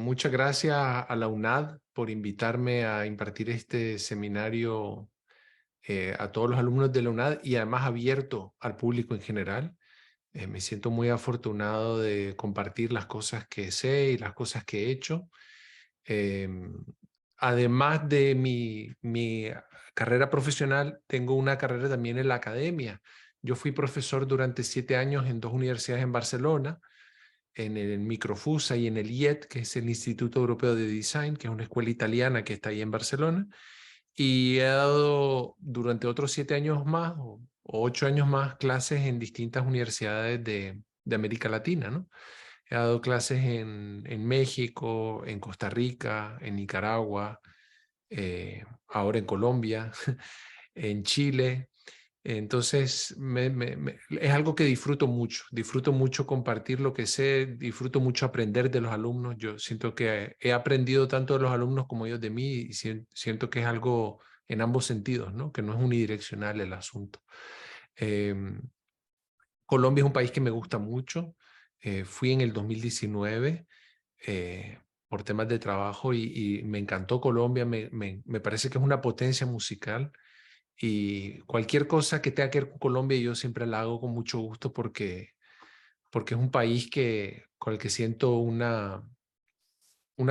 Muchas gracias a la UNAD por invitarme a impartir este seminario a todos los alumnos de la UNAD y además abierto al público en general. Me siento muy afortunado de compartir las cosas que sé y las cosas que he hecho. Em, Además de mi carrera profesional, tengo una carrera también en la academia. Yo fui profesor durante 7 años en 2 universidades en Barcelona, en el Microfusa y en el IET, que es el Instituto Europeo de Design, que es una escuela italiana que está ahí en Barcelona. Y he dado durante otros 7 años más o 8 años más clases en distintas universidades de América Latina, ¿no? He dado clases en México, en Costa Rica, en Nicaragua, ahora en Colombia, en Chile. Entonces, es algo que disfruto mucho compartir lo que sé, disfruto mucho aprender de los alumnos. Yo siento que he aprendido tanto de los alumnos como ellos de mí y siento que es algo en ambos sentidos, ¿no? Que no es unidireccional el asunto. Em, Colombia es un país que me gusta mucho. Fui en el 2019 por temas de trabajo y me encantó Colombia. Me parece que es una potencia musical y cualquier cosa que tenga que ver con Colombia yo siempre la hago con mucho gusto porque es un país con el que siento una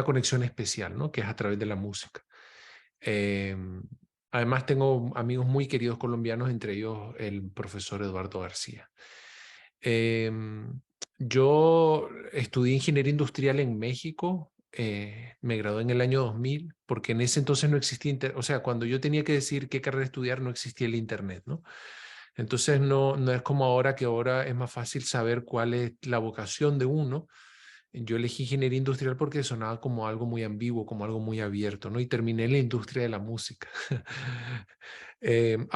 conexión especial, ¿no? Que es a través de la música. Eh, Además tengo amigos muy queridos colombianos, entre ellos el profesor Eduardo García. Eh, yo estudié ingeniería industrial en México, me gradué en el año 2000, porque en ese entonces no existía internet, o sea, cuando yo tenía que decir qué carrera estudiar no existía el internet, ¿no? Entonces no es como ahora, que ahora es más fácil saber cuál es la vocación de uno. Yo elegí ingeniería industrial porque sonaba como algo muy ambiguo, como algo muy abierto, ¿no? Y terminé en la industria de la música.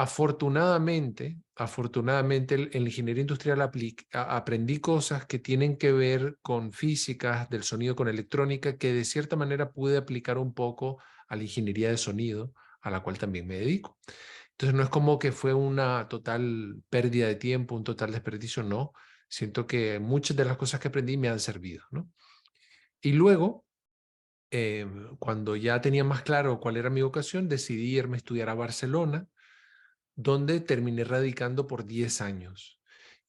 Afortunadamente en la ingeniería industrial aprendí cosas que tienen que ver con físicas del sonido, con electrónica, que de cierta manera pude aplicar un poco a la ingeniería de sonido, a la cual también me dedico. Entonces no es como que fue una total pérdida de tiempo, un total desperdicio, no. Siento que muchas de las cosas que aprendí me han servido, ¿no? Y luego, cuando ya tenía más claro cuál era mi vocación, decidí irme a estudiar a Barcelona, donde terminé radicando por 10 años.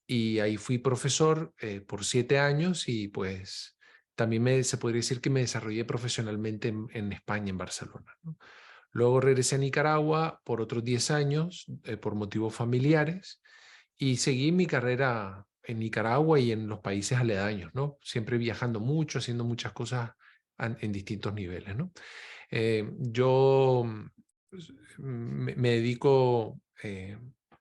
Y ahí fui profesor por 7 años y pues también se podría decir que me desarrollé profesionalmente en España, en Barcelona, ¿no? Luego regresé a Nicaragua por otros 10 años por motivos familiares y seguí mi carrera en Nicaragua y en los países aledaños, ¿no? Siempre viajando mucho, haciendo muchas cosas en distintos niveles, ¿no? Yo me dedico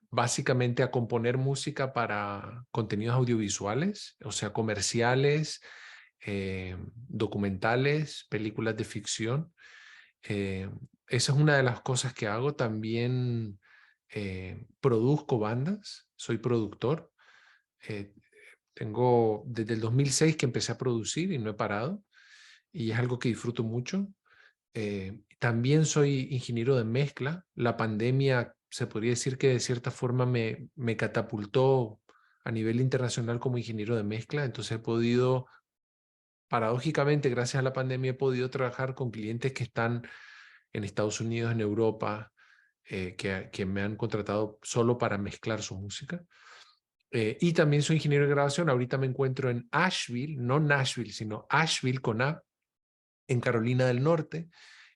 básicamente a componer música para contenidos audiovisuales, o sea, comerciales, documentales, películas de ficción. Eh, Esa es una de las cosas que hago. También produzco bandas, soy productor. Eh, Tengo desde el 2006 que empecé a producir y no he parado, y es algo que disfruto mucho. También soy ingeniero de mezcla. La pandemia se podría decir que de cierta forma me catapultó a nivel internacional como ingeniero de mezcla. Entonces he podido, paradójicamente, gracias a la pandemia, he podido trabajar con clientes que están en Estados Unidos, en Europa, que me han contratado solo para mezclar su música. Y también soy ingeniero de grabación. Ahorita me encuentro en Asheville, no Nashville, sino Asheville con A, en Carolina del Norte,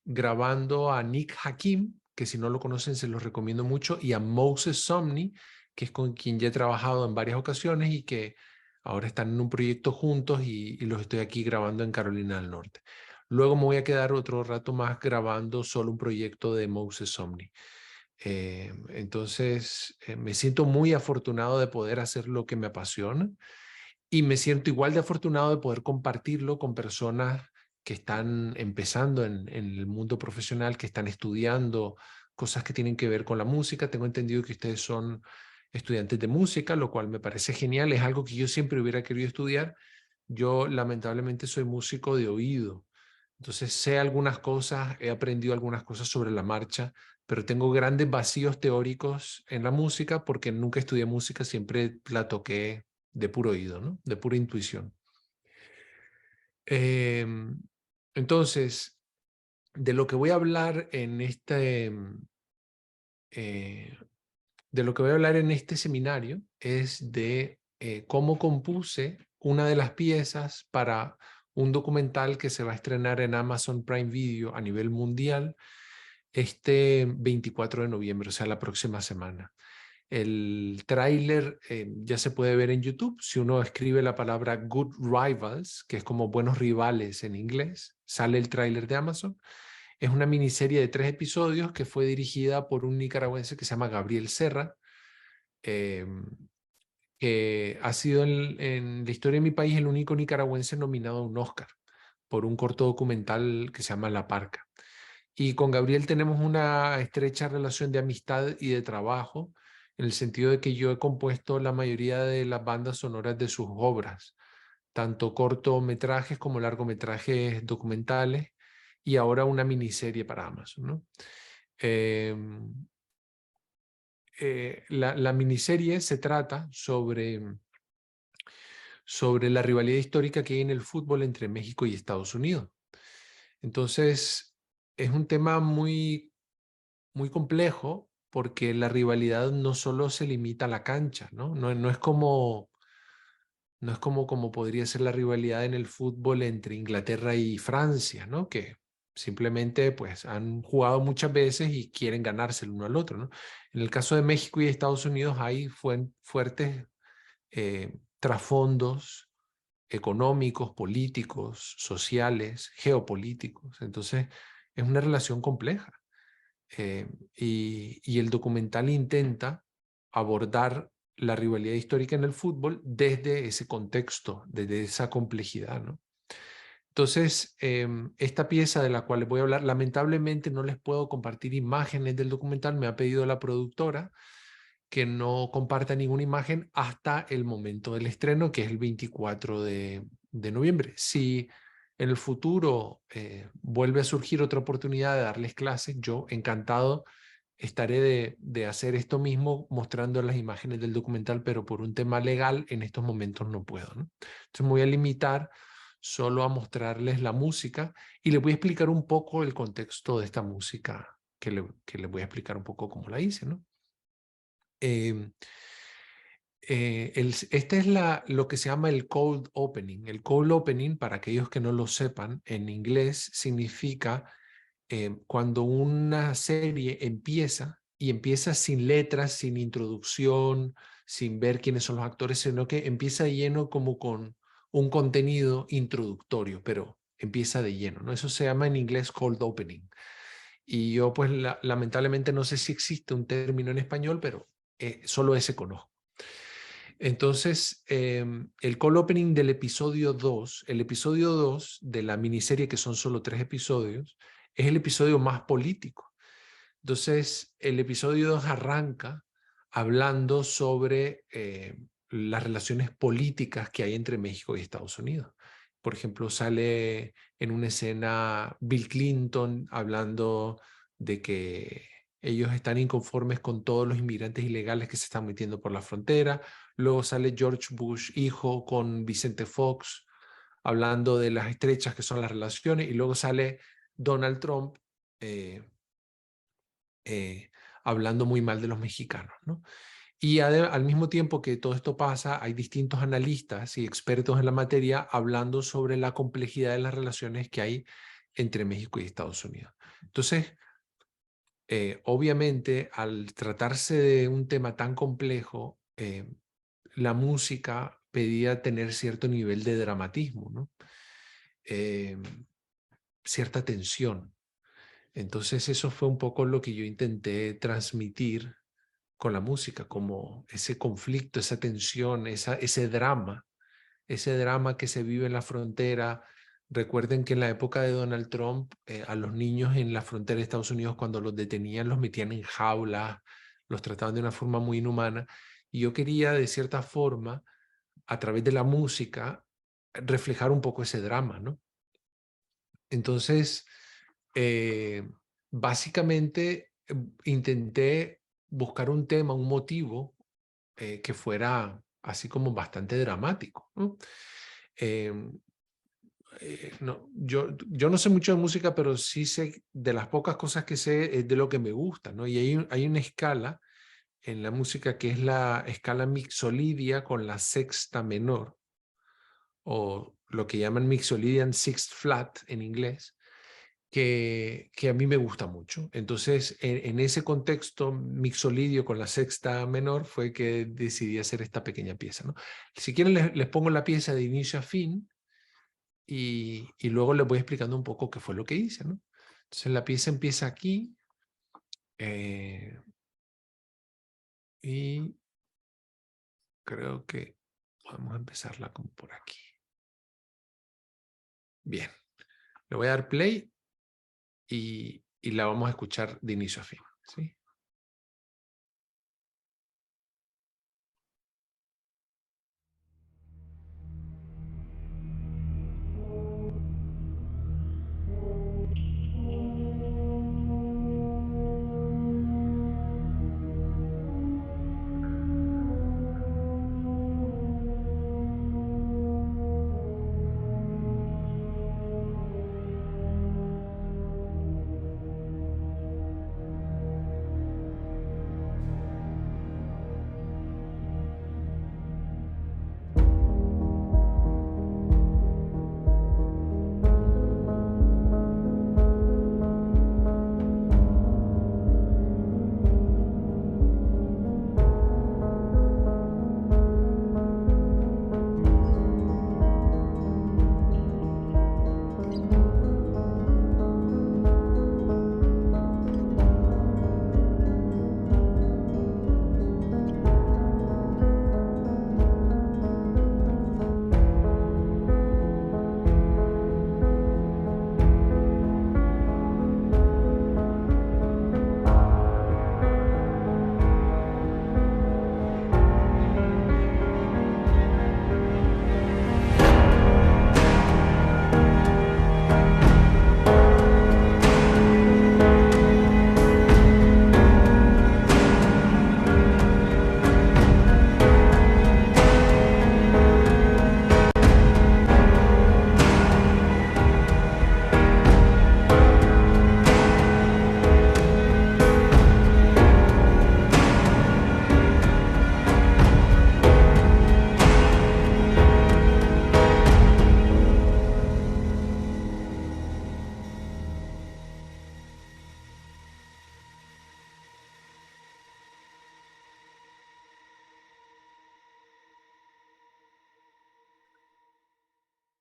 grabando a Nick Hakim, que si no lo conocen se los recomiendo mucho, y a Moses Sumney, que es con quien ya he trabajado en varias ocasiones y que ahora están en un proyecto juntos y los estoy aquí grabando en Carolina del Norte. Luego me voy a quedar otro rato más grabando solo un proyecto de Moses Sumney. Entonces, me siento muy afortunado de poder hacer lo que me apasiona y me siento igual de afortunado de poder compartirlo con personas que están empezando en el mundo profesional, que están estudiando cosas que tienen que ver con la música. Tengo entendido que ustedes son estudiantes de música, lo cual me parece genial. Es algo que yo siempre hubiera querido estudiar. Yo lamentablemente soy músico de oído. Entonces sé algunas cosas, he aprendido algunas cosas sobre la marcha, pero tengo grandes vacíos teóricos en la música porque nunca estudié música, siempre la toqué de puro oído, ¿no? De pura intuición. Eh, Entonces, de lo que voy a hablar en de lo que voy a hablar en este seminario es de cómo compuse una de las piezas para un documental que se va a estrenar en Amazon Prime Video a nivel mundial este 24 de noviembre, o sea, la próxima semana. El tráiler ya se puede ver en YouTube. Si uno escribe la palabra Good Rivals, que es como buenos rivales en inglés, sale el tráiler de Amazon. Es una miniserie de 3 episodios que fue dirigida por un nicaragüense que se llama Gabriel Serra, eh, que ha sido en la historia de mi país el único nicaragüense nominado a un Oscar por un corto documental que se llama La Parca. Y con Gabriel tenemos una estrecha relación de amistad y de trabajo, en el sentido de que yo he compuesto la mayoría de las bandas sonoras de sus obras, tanto cortometrajes como largometrajes documentales, y ahora una miniserie para Amazon, ¿no? Eh, la miniserie se trata sobre la rivalidad histórica que hay en el fútbol entre México y Estados Unidos. Entonces, es un tema muy complejo porque la rivalidad no solo se limita a la cancha, ¿no? No es como podría ser la rivalidad en el fútbol entre Inglaterra y Francia, ¿no? Que simplemente pues han jugado muchas veces y quieren ganarse el uno al otro, ¿no? En el caso de México y Estados Unidos hay fuertes trasfondos económicos, políticos, sociales, geopolíticos. Entonces, es una relación compleja. Y el documental intenta abordar la rivalidad histórica en el fútbol desde ese contexto, desde esa complejidad, ¿no? Entonces, esta pieza de la cual les voy a hablar, lamentablemente no les puedo compartir imágenes del documental, me ha pedido la productora que no comparta ninguna imagen hasta el momento del estreno, que es el 24 de noviembre. Si en el futuro vuelve a surgir otra oportunidad de darles clases, yo encantado estaré de hacer esto mismo mostrando las imágenes del documental, pero por un tema legal en estos momentos no puedo, ¿no? Entonces me voy a limitar solo a mostrarles la música y les voy a explicar un poco el contexto de esta música que les voy a explicar un poco cómo la hice, ¿no? Eh, este es lo que se llama el cold opening. El cold opening, para aquellos que no lo sepan, en inglés significa cuando una serie empieza y empieza sin letras, sin introducción, sin ver quiénes son los actores, sino que empieza lleno como con un contenido introductorio, pero empieza de lleno, ¿no? Eso se llama en inglés cold opening. Y yo pues lamentablemente no sé si existe un término en español, pero solo ese conozco. Entonces, el cold opening del episodio 2, el episodio 2 de la miniserie, que son solo 3 episodios, es el episodio más político. Entonces, el episodio 2 arranca hablando sobre las relaciones políticas que hay entre México y Estados Unidos. Por ejemplo, sale en una escena Bill Clinton hablando de que ellos están inconformes con todos los inmigrantes ilegales que se están metiendo por la frontera. Luego sale George Bush, hijo, con Vicente Fox, hablando de las estrechas que son las relaciones. Y luego sale Donald Trump eh, hablando muy mal de los mexicanos, ¿no? Y al mismo tiempo que todo esto pasa, hay distintos analistas y expertos en la materia hablando sobre la complejidad de las relaciones que hay entre México y Estados Unidos. Entonces, obviamente, al tratarse de un tema tan complejo, la música pedía tener cierto nivel de dramatismo, ¿no? Eh, cierta tensión. Entonces, eso fue un poco lo que yo intenté transmitir con la música, como ese conflicto, esa tensión, ese drama que se vive en la frontera. Recuerden que en la época de Donald Trump, a los niños en la frontera de Estados Unidos, cuando los detenían, los metían en jaulas, los trataban de una forma muy inhumana. Y yo quería, de cierta forma, a través de la música, reflejar un poco ese drama, ¿no? Entonces, eh, básicamente, intenté buscar un tema, un motivo que fuera así como bastante dramático, ¿no? Eh, yo no sé mucho de música, pero sí sé, de las pocas cosas que sé, es de lo que me gusta, ¿no? Y hay una escala en la música que es la escala mixolydia con la sexta menor, o lo que llaman Mixolydian Sixth Flat en inglés, que a mí me gusta mucho. Entonces, en ese contexto mixolidio con la sexta menor fue que decidí hacer esta pequeña pieza, ¿no? Si quieren, les pongo la pieza de inicio a fin y luego les voy explicando un poco qué fue lo que hice, ¿no? Entonces, la pieza empieza aquí y creo que podemos empezarla como por aquí. Bien, le voy a dar play y la vamos a escuchar de inicio a fin, ¿sí?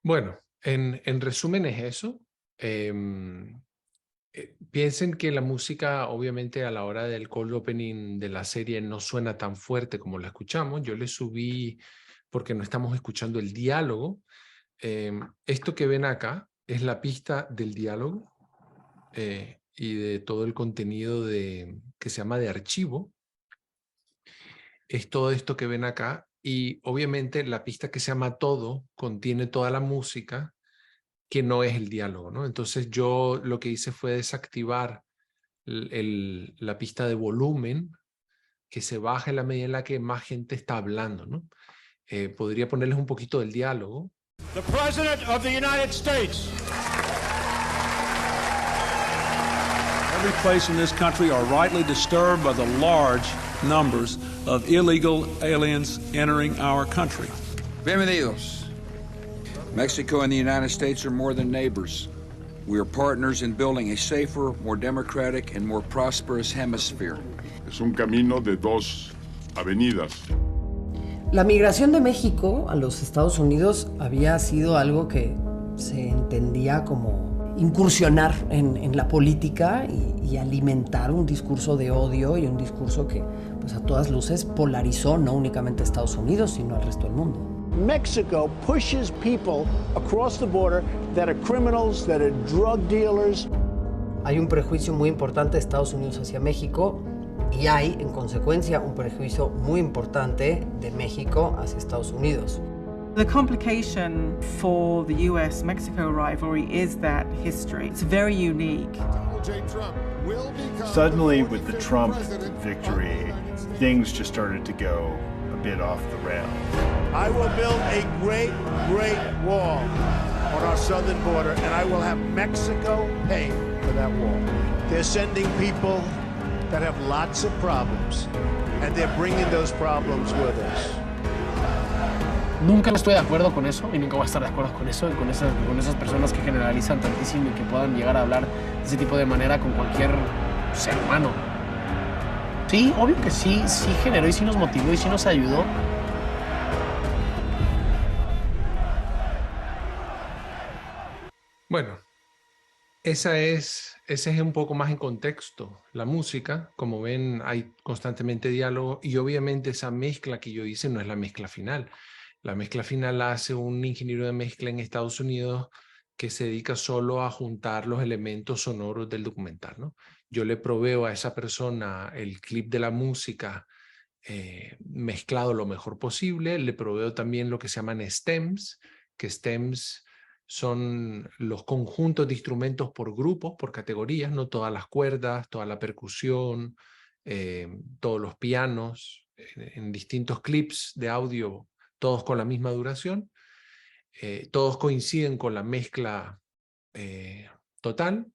Bueno, en resumen es eso. Piensen que la música, obviamente, a la hora del cold opening de la serie no suena tan fuerte como la escuchamos. Yo le subí porque no estamos escuchando el diálogo. Esto que ven acá es la pista del diálogo y de todo el contenido que se llama de archivo. Es todo esto que ven acá. Y obviamente la pista que se llama Todo contiene toda la música que no es el diálogo, ¿no? Entonces yo lo que hice fue desactivar la pista de volumen, que se baja en la medida en la que más gente está hablando, ¿no? Podría ponerles un poquito del diálogo. The President of the United States. Every place in this country are rightly disturbed by the large numbers of illegal aliens entering our country. Bienvenidos. Mexico and the United States are more than neighbors. We are partners in building a safer, more democratic, and more prosperous hemisphere. Es un camino de dos avenidas. La migración de México a los Estados Unidos había sido algo que se entendía como incursionar en la política y alimentar un discurso de odio y un discurso que, pues, a todas luces polarizó no únicamente a Estados Unidos, sino al resto del mundo. Mexico pushes people across the border that are criminals, that are drug dealers. Hay un prejuicio muy importante de Estados Unidos hacia México y hay, en consecuencia, un prejuicio muy importante de México hacia Estados Unidos. The complication for the US-Mexico rivalry is that history. It's very unique. Suddenly, with the Trump victory, things just started to go a bit off the rails. I will build a great, great wall on our southern border, and I will have Mexico pay for that wall. They're sending people that have lots of problems, and they're bringing those problems with us. Nunca estoy de acuerdo con eso y nunca voy a estar de acuerdo con eso y con esas personas que generalizan tantísimo y que puedan llegar a hablar de ese tipo de manera con cualquier ser humano. Sí, obvio que sí generó y sí nos motivó y sí nos ayudó. Bueno, ese es un poco más en contexto. La música, como ven, hay constantemente diálogo y obviamente esa mezcla que yo hice no es la mezcla final. La mezcla final la hace un ingeniero de mezcla en Estados Unidos que se dedica solo a juntar los elementos sonoros del documental, ¿no? Yo le proveo a esa persona el clip de la música mezclado lo mejor posible. Le proveo también lo que se llaman stems, que stems son los conjuntos de instrumentos por grupos, por categorías, no todas las cuerdas, toda la percusión, todos los pianos, en distintos clips de audio, todos con la misma duración, todos coinciden con la mezcla total,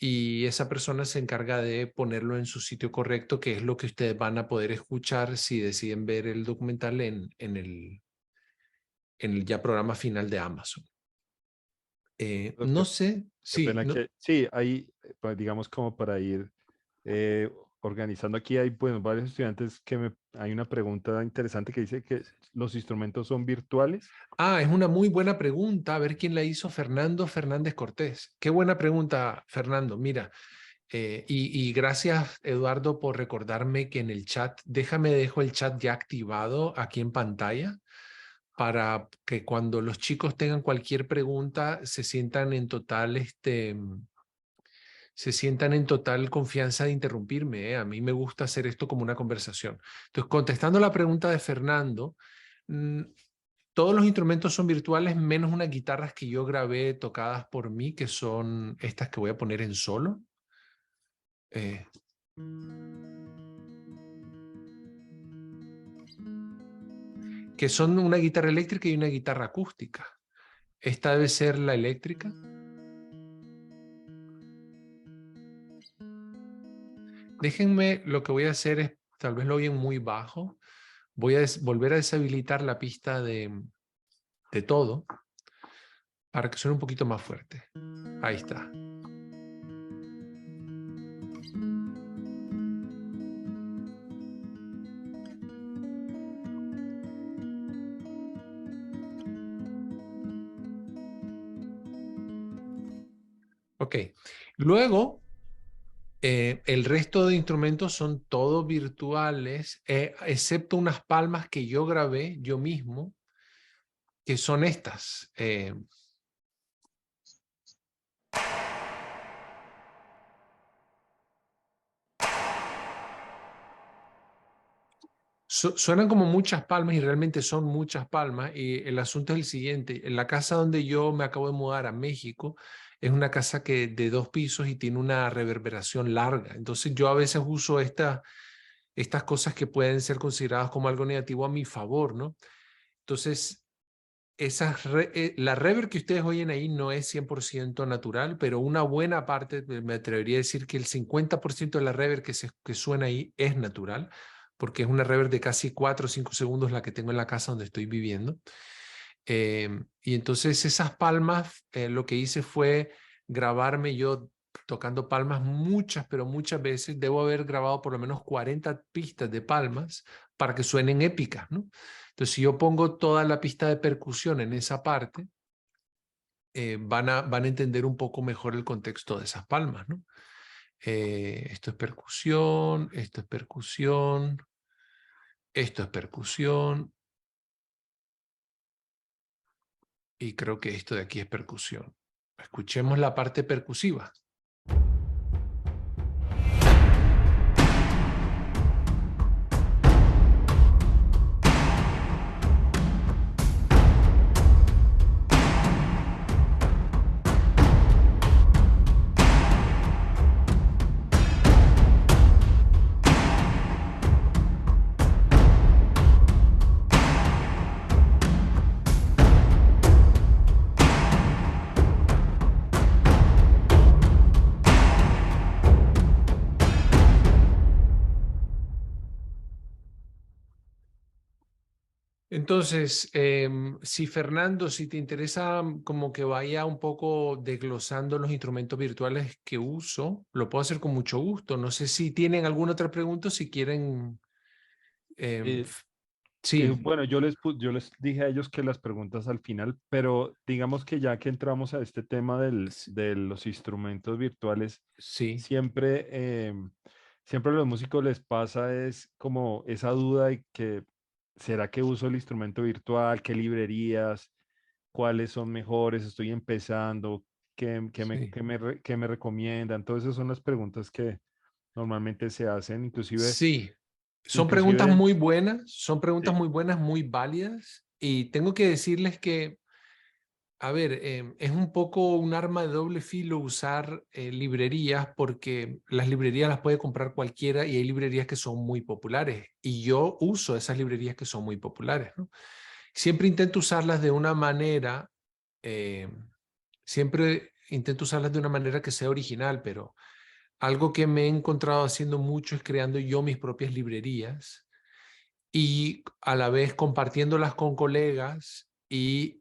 y esa persona se encarga de ponerlo en su sitio correcto, que es lo que ustedes van a poder escuchar si deciden ver el documental en el ya programa final de Amazon. No sé, sí. Sí, ahí, pues, digamos, como para ir organizando aquí, hay varios estudiantes que hay una pregunta interesante que dice que los instrumentos son virtuales. Es una muy buena pregunta. A ver quién la hizo. Fernando Fernández Cortés. Qué buena pregunta, Fernando. Mira, y gracias, Eduardo, por recordarme que en el chat, dejo el chat ya activado aquí en pantalla, para que cuando los chicos tengan cualquier pregunta se sientan en total confianza de interrumpirme. A mí me gusta hacer esto como una conversación. Entonces, contestando la pregunta de Fernando, todos los instrumentos son virtuales menos unas guitarras que yo grabé tocadas por mí, que son estas que voy a poner en solo. Que son una guitarra eléctrica y una guitarra acústica. Esta debe ser la eléctrica. Déjenme, lo que voy a hacer es, tal vez lo oyen muy bajo, voy a volver a deshabilitar la pista de todo para que suene un poquito más fuerte. Ahí está. Ok, luego el resto de instrumentos son todos virtuales, excepto unas palmas que yo grabé yo mismo, que son estas. Suenan como muchas palmas y realmente son muchas palmas, y el asunto es el siguiente. En la casa donde yo me acabo de mudar a México, es una casa de 2 pisos y tiene una reverberación larga. Entonces yo a veces uso estas cosas que pueden ser consideradas como algo negativo a mi favor, ¿no? Entonces, la reverb que ustedes oyen ahí no es 100% natural, pero una buena parte, me atrevería a decir que el 50% de la reverb que suena ahí es natural, porque es una reverb de casi 4 o 5 segundos la que tengo en la casa donde estoy viviendo. Y entonces esas palmas, lo que hice fue grabarme yo tocando palmas pero muchas veces. Debo haber grabado por lo menos 40 pistas de palmas para que suenen épicas, ¿no? Entonces, si yo pongo toda la pista de percusión en esa parte, van a entender un poco mejor el contexto de esas palmas, ¿no? Esto es percusión, esto es percusión, esto es percusión. Y creo que esto de aquí es percusión. Escuchemos la parte percusiva. Entonces, si Fernando, si te interesa como que vaya un poco desglosando los instrumentos virtuales que uso, lo puedo hacer con mucho gusto. No sé si tienen alguna otra pregunta, si quieren... Eh, sí, bueno, yo les dije a ellos que las preguntas al final, pero digamos que ya que entramos a este tema de los instrumentos virtuales, sí, siempre, siempre a los músicos les pasa es como esa duda de que, ¿será que uso el instrumento virtual? ¿Qué librerías? ¿Cuáles son mejores? Estoy empezando. sí. Qué me recomiendan? Todas esas son las preguntas que normalmente se hacen, Sí, inclusive, son preguntas sí. muy buenas, muy válidas. Y tengo que decirles que, a ver, es un poco un arma de doble filo usar librerías porque las librerías las puede comprar cualquiera y hay librerías que son muy populares. Y yo uso esas librerías que son muy populares, ¿no? Siempre intento usarlas de una manera, eh, siempre intento usarlas de una manera que sea original, pero algo que me he encontrado haciendo mucho es creando yo mis propias librerías y a la vez compartiéndolas con colegas y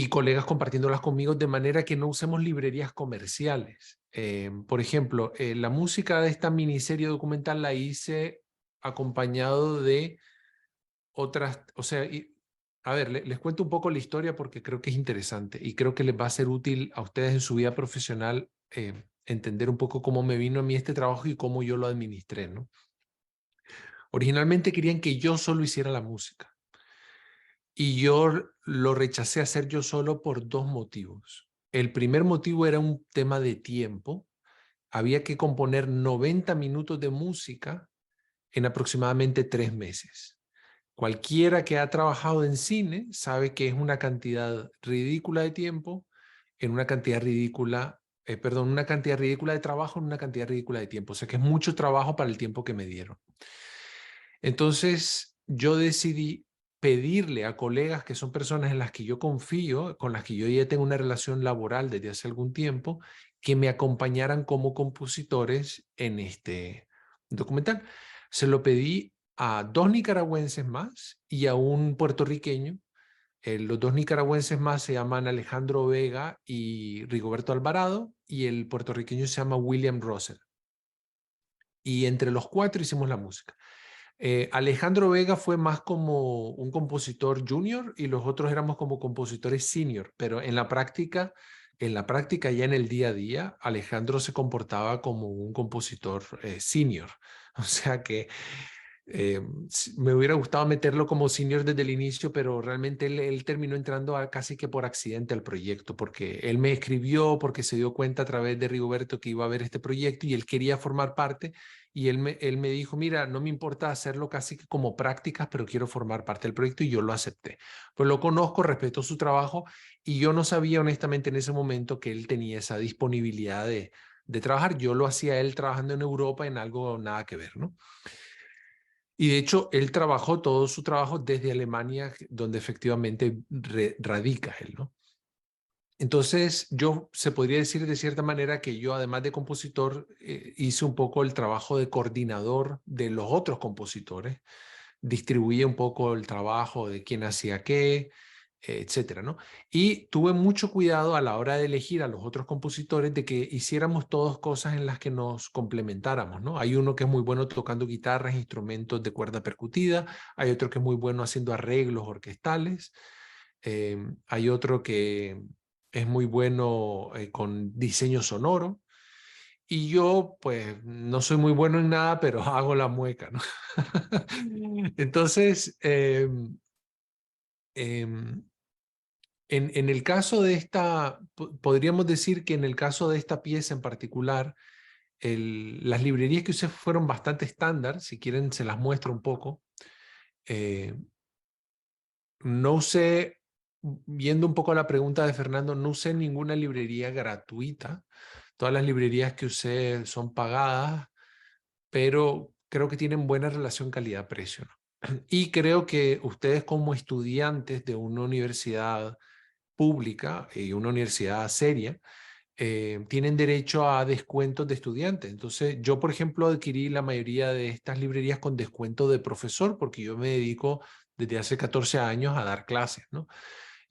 colegas compartiéndolas conmigo de manera que no usemos librerías comerciales. Por ejemplo, la música de esta miniserie documental la hice acompañado de otras, o sea, a ver, les cuento un poco la historia porque creo que es interesante y creo que les va a ser útil a ustedes en su vida profesional entender un poco cómo me vino a mí este trabajo y cómo yo lo administré, ¿no? Originalmente querían que yo solo hiciera la música y yo lo rechacé a hacer yo solo por dos motivos. El primer motivo era un tema de tiempo. Había que componer 90 minutos de música en aproximadamente 3 meses. Cualquiera que ha trabajado en cine sabe que es una cantidad ridícula de tiempo en una cantidad ridícula, perdón, una cantidad ridícula de trabajo en una cantidad ridícula de tiempo. O sea que es mucho trabajo para el tiempo que me dieron. Entonces yo decidí pedirle a colegas que son personas en las que yo confío, con las que yo ya tengo una relación laboral desde hace algún tiempo, que me acompañaran como compositores en este documental. Se lo pedí a 2 nicaragüenses más y a un puertorriqueño. Los 2 nicaragüenses más se llaman Alejandro Vega y Rigoberto Alvarado y el puertorriqueño se llama William Russell. Y entre los 4 hicimos la música. Alejandro Vega fue más como un compositor junior y los otros éramos como compositores senior, pero en la práctica ya en el día a día, Alejandro se comportaba como un compositor senior. O sea que me hubiera gustado meterlo como senior desde el inicio, pero realmente él terminó entrando casi que por accidente al proyecto, porque él me escribió, porque se dio cuenta a través de Rigoberto que iba a haber este proyecto y él quería formar parte y él me dijo, mira, no me importa hacerlo casi que como prácticas, pero quiero formar parte del proyecto y yo lo acepté. Pues lo conozco, respeto su trabajo y yo no sabía honestamente en ese momento que él tenía esa disponibilidad de trabajar. Yo lo hacía él trabajando en Europa en algo nada que ver, ¿no? Y de hecho, él trabajó todo su trabajo desde Alemania, donde efectivamente radica él, ¿no? Entonces, yo se podría decir de cierta manera que yo, además de compositor, hice un poco el trabajo de coordinador de los otros compositores, distribuía un poco el trabajo de quién hacía qué, etcétera, ¿no? Y tuve mucho cuidado a la hora de elegir a los otros compositores de que hiciéramos todas cosas en las que nos complementáramos, ¿no? Hay uno que es muy bueno tocando guitarras, instrumentos de cuerda percutida, hay otro que es muy bueno haciendo arreglos orquestales, hay otro que es muy bueno con diseño sonoro, y yo, pues, no soy muy bueno en nada, pero hago la mueca, ¿no? Entonces, en el caso de esta, podríamos decir que en el caso de esta pieza en particular, las librerías que usé fueron bastante estándar, si quieren se las muestro un poco. No usé, viendo un poco la pregunta de Fernando, no usé ninguna librería gratuita. Todas las librerías que usé son pagadas, pero creo que tienen buena relación calidad-precio, ¿no? Y creo que ustedes como estudiantes de una universidad pública y una universidad seria, tienen derecho a descuentos de estudiantes. Entonces, yo, por ejemplo, adquirí la mayoría de estas librerías con descuento de profesor, porque yo me dedico desde hace 14 años a dar clases, ¿no?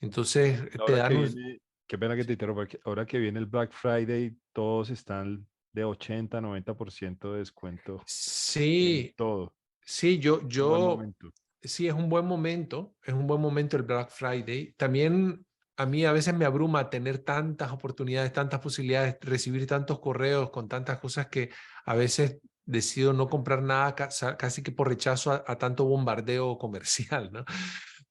Entonces, te Ahora que dan un... viene, qué pena que te interrumpa, ahora que viene el Black Friday, todos están de 80-90% de descuento en Sí, todo. sí, Es un buen momento. sí, es un buen momento el Black Friday. También a mí a veces me abruma tener tantas oportunidades, tantas posibilidades, recibir tantos correos con tantas cosas que a veces decido no comprar nada casi que por rechazo a tanto bombardeo comercial, ¿no?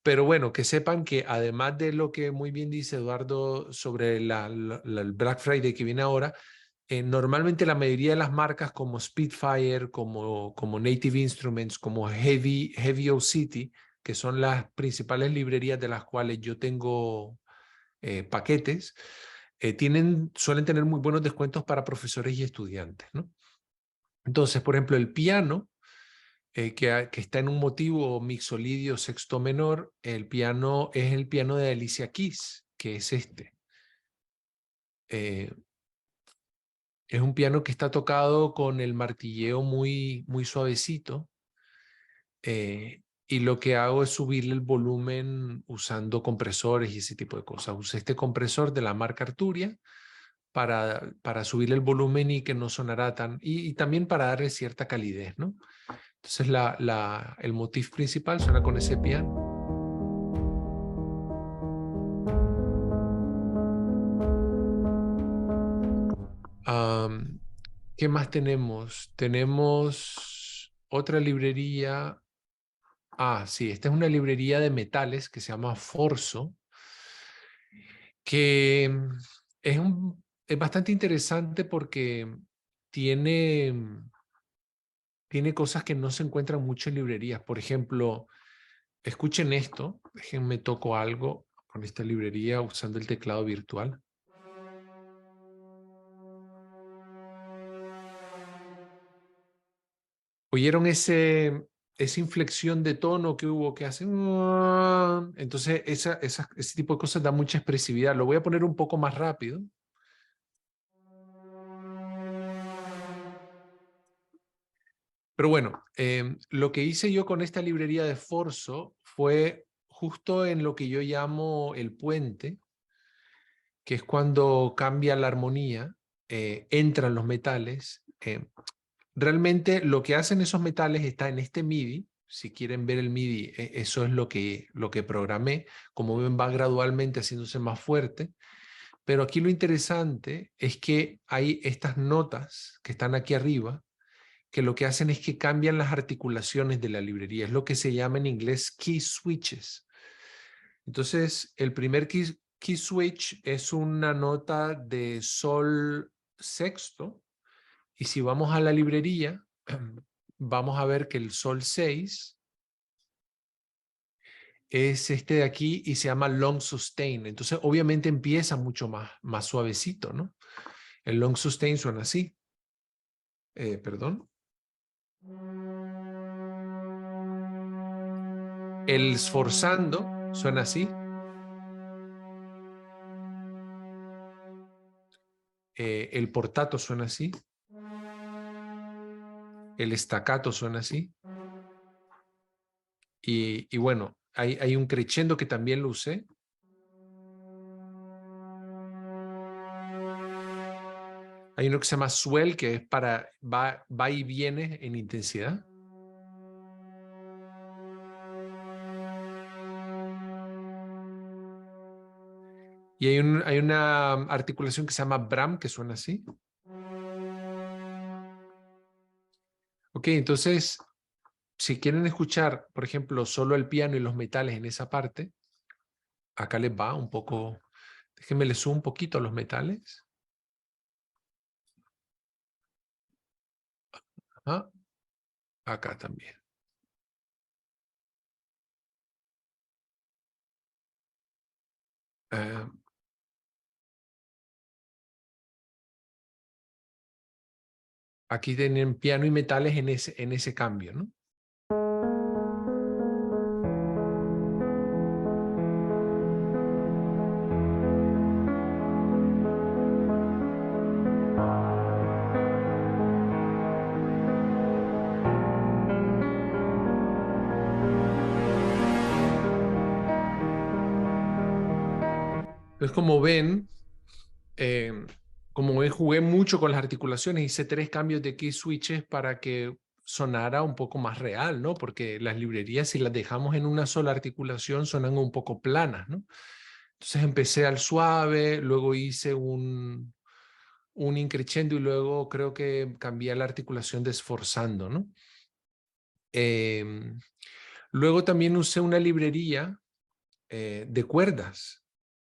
Pero bueno, que sepan que además de lo que muy bien dice Eduardo sobre el Black Friday que viene ahora, normalmente la mayoría de las marcas como Spitfire, como Native Instruments, como Heavy O City, que son las principales librerías de las cuales yo tengo paquetes, suelen tener muy buenos descuentos para profesores y estudiantes, ¿no? Entonces, por ejemplo, el piano, que está en un motivo mixolidio sexto menor, el piano es el piano de Alicia Keys, que es este. Es un piano que está tocado con el martilleo muy suavecito, y lo que hago es subirle el volumen usando compresores y ese tipo de cosas. Usé este compresor de la marca Arturia para subirle el volumen y que no sonara tan... Y también para darle cierta calidez, ¿no? Entonces el motif principal suena con ese piano. ¿Qué más tenemos? Tenemos otra librería. Sí, esta es una librería de metales que se llama Forzo, que es bastante interesante porque tiene, tiene cosas que no se encuentran mucho en librerías. Por ejemplo, escuchen esto, déjenme toco algo con esta librería usando el teclado virtual. ¿Oyeron esa inflexión de tono que hubo que hace? Entonces, ese tipo de cosas da mucha expresividad. Lo voy a poner un poco más rápido. Pero bueno, lo que hice yo con esta librería de Forzo fue justo en lo que yo llamo el puente, que es cuando cambia la armonía, entran los metales. Realmente lo que hacen esos metales está en este MIDI. Si quieren ver el MIDI, eso es lo que programé. Como ven, va gradualmente haciéndose más fuerte. Pero aquí lo interesante es que hay estas notas que están aquí arriba, que lo que hacen es que cambian las articulaciones de la librería. Es lo que se llama en inglés key switches. Entonces, el primer key switch es una nota de sol sexto, y si vamos a la librería, vamos a ver que el sol 6 es este de aquí y se llama long sustain. Entonces, obviamente empieza mucho más suavecito, ¿no? El long sustain suena así. Perdón. El sforzando suena así. El portato suena así. El staccato suena así. Y bueno, hay un crescendo que también lo usé. Hay uno que se llama swell, que es para va y viene en intensidad. Y hay una articulación que se llama Bram, que suena así. Ok, entonces, si quieren escuchar, por ejemplo, solo el piano y los metales en esa parte, acá les va un poco. Déjenme les subo un poquito a los metales. Ajá. Acá también. Eh, Aquí tienen piano y metales en ese cambio, ¿no? Entonces, como ven, jugué mucho con las articulaciones, hice 3 cambios de key switches para que sonara un poco más real, ¿no? Porque las librerías, si las dejamos en una sola articulación, sonan un poco planas, ¿no? Entonces empecé al suave, luego hice un increscendo y luego creo que cambié la articulación desforzando, ¿no? Luego también usé una librería de cuerdas,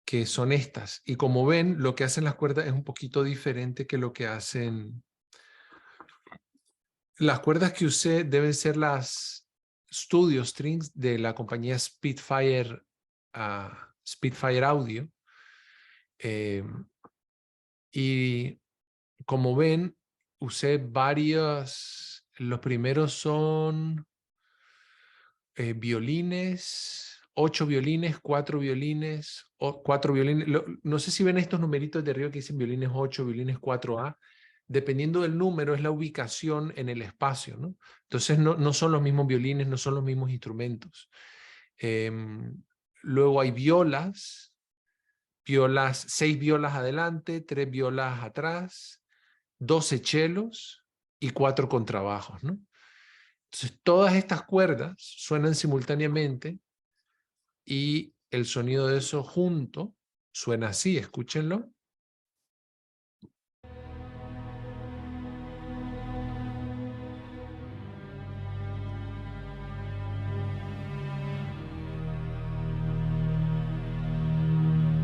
que son estas. Y como ven, lo que hacen las cuerdas es un poquito diferente que lo que hacen. Las cuerdas que usé deben ser las Studio Strings de la compañía Spitfire, Spitfire Audio. Y como ven, usé varios. Los primeros son violines, 8 violines, 4 violines, 4 violines. No sé si ven estos numeritos de arriba que dicen violines 8, violines 4A. Dependiendo del número es la ubicación en el espacio, ¿no? Entonces no son los mismos violines, no son los mismos instrumentos. Luego hay violas, 6 violas adelante, 3 violas atrás, 12 chelos y 4 contrabajos, ¿no? Entonces todas estas cuerdas suenan simultáneamente y el sonido de eso junto suena así, escúchenlo.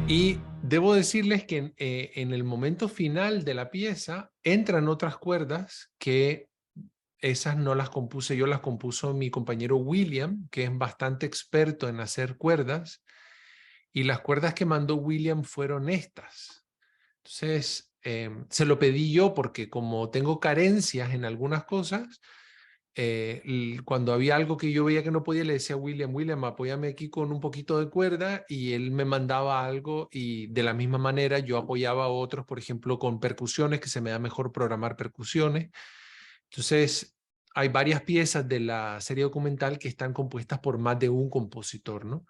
Y debo decirles que en el momento final de la pieza entran otras cuerdas que esas no las compuse yo, las compuso mi compañero William, que es bastante experto en hacer cuerdas, y las cuerdas que mandó William fueron estas. Entonces, se lo pedí yo porque como tengo carencias en algunas cosas, cuando había algo que yo veía que no podía, le decía a William, apóyame aquí con un poquito de cuerda, y él me mandaba algo y de la misma manera yo apoyaba a otros, por ejemplo, con percusiones, que se me da mejor programar percusiones. Entonces, hay varias piezas de la serie documental que están compuestas por más de un compositor, ¿no?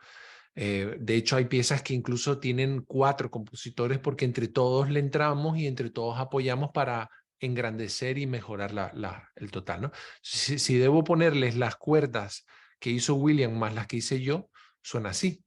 De hecho, hay piezas que incluso tienen 4 compositores porque entre todos le entramos y entre todos apoyamos para engrandecer y mejorar el total, ¿no? Si debo ponerles las cuerdas que hizo William más las que hice yo, suena así.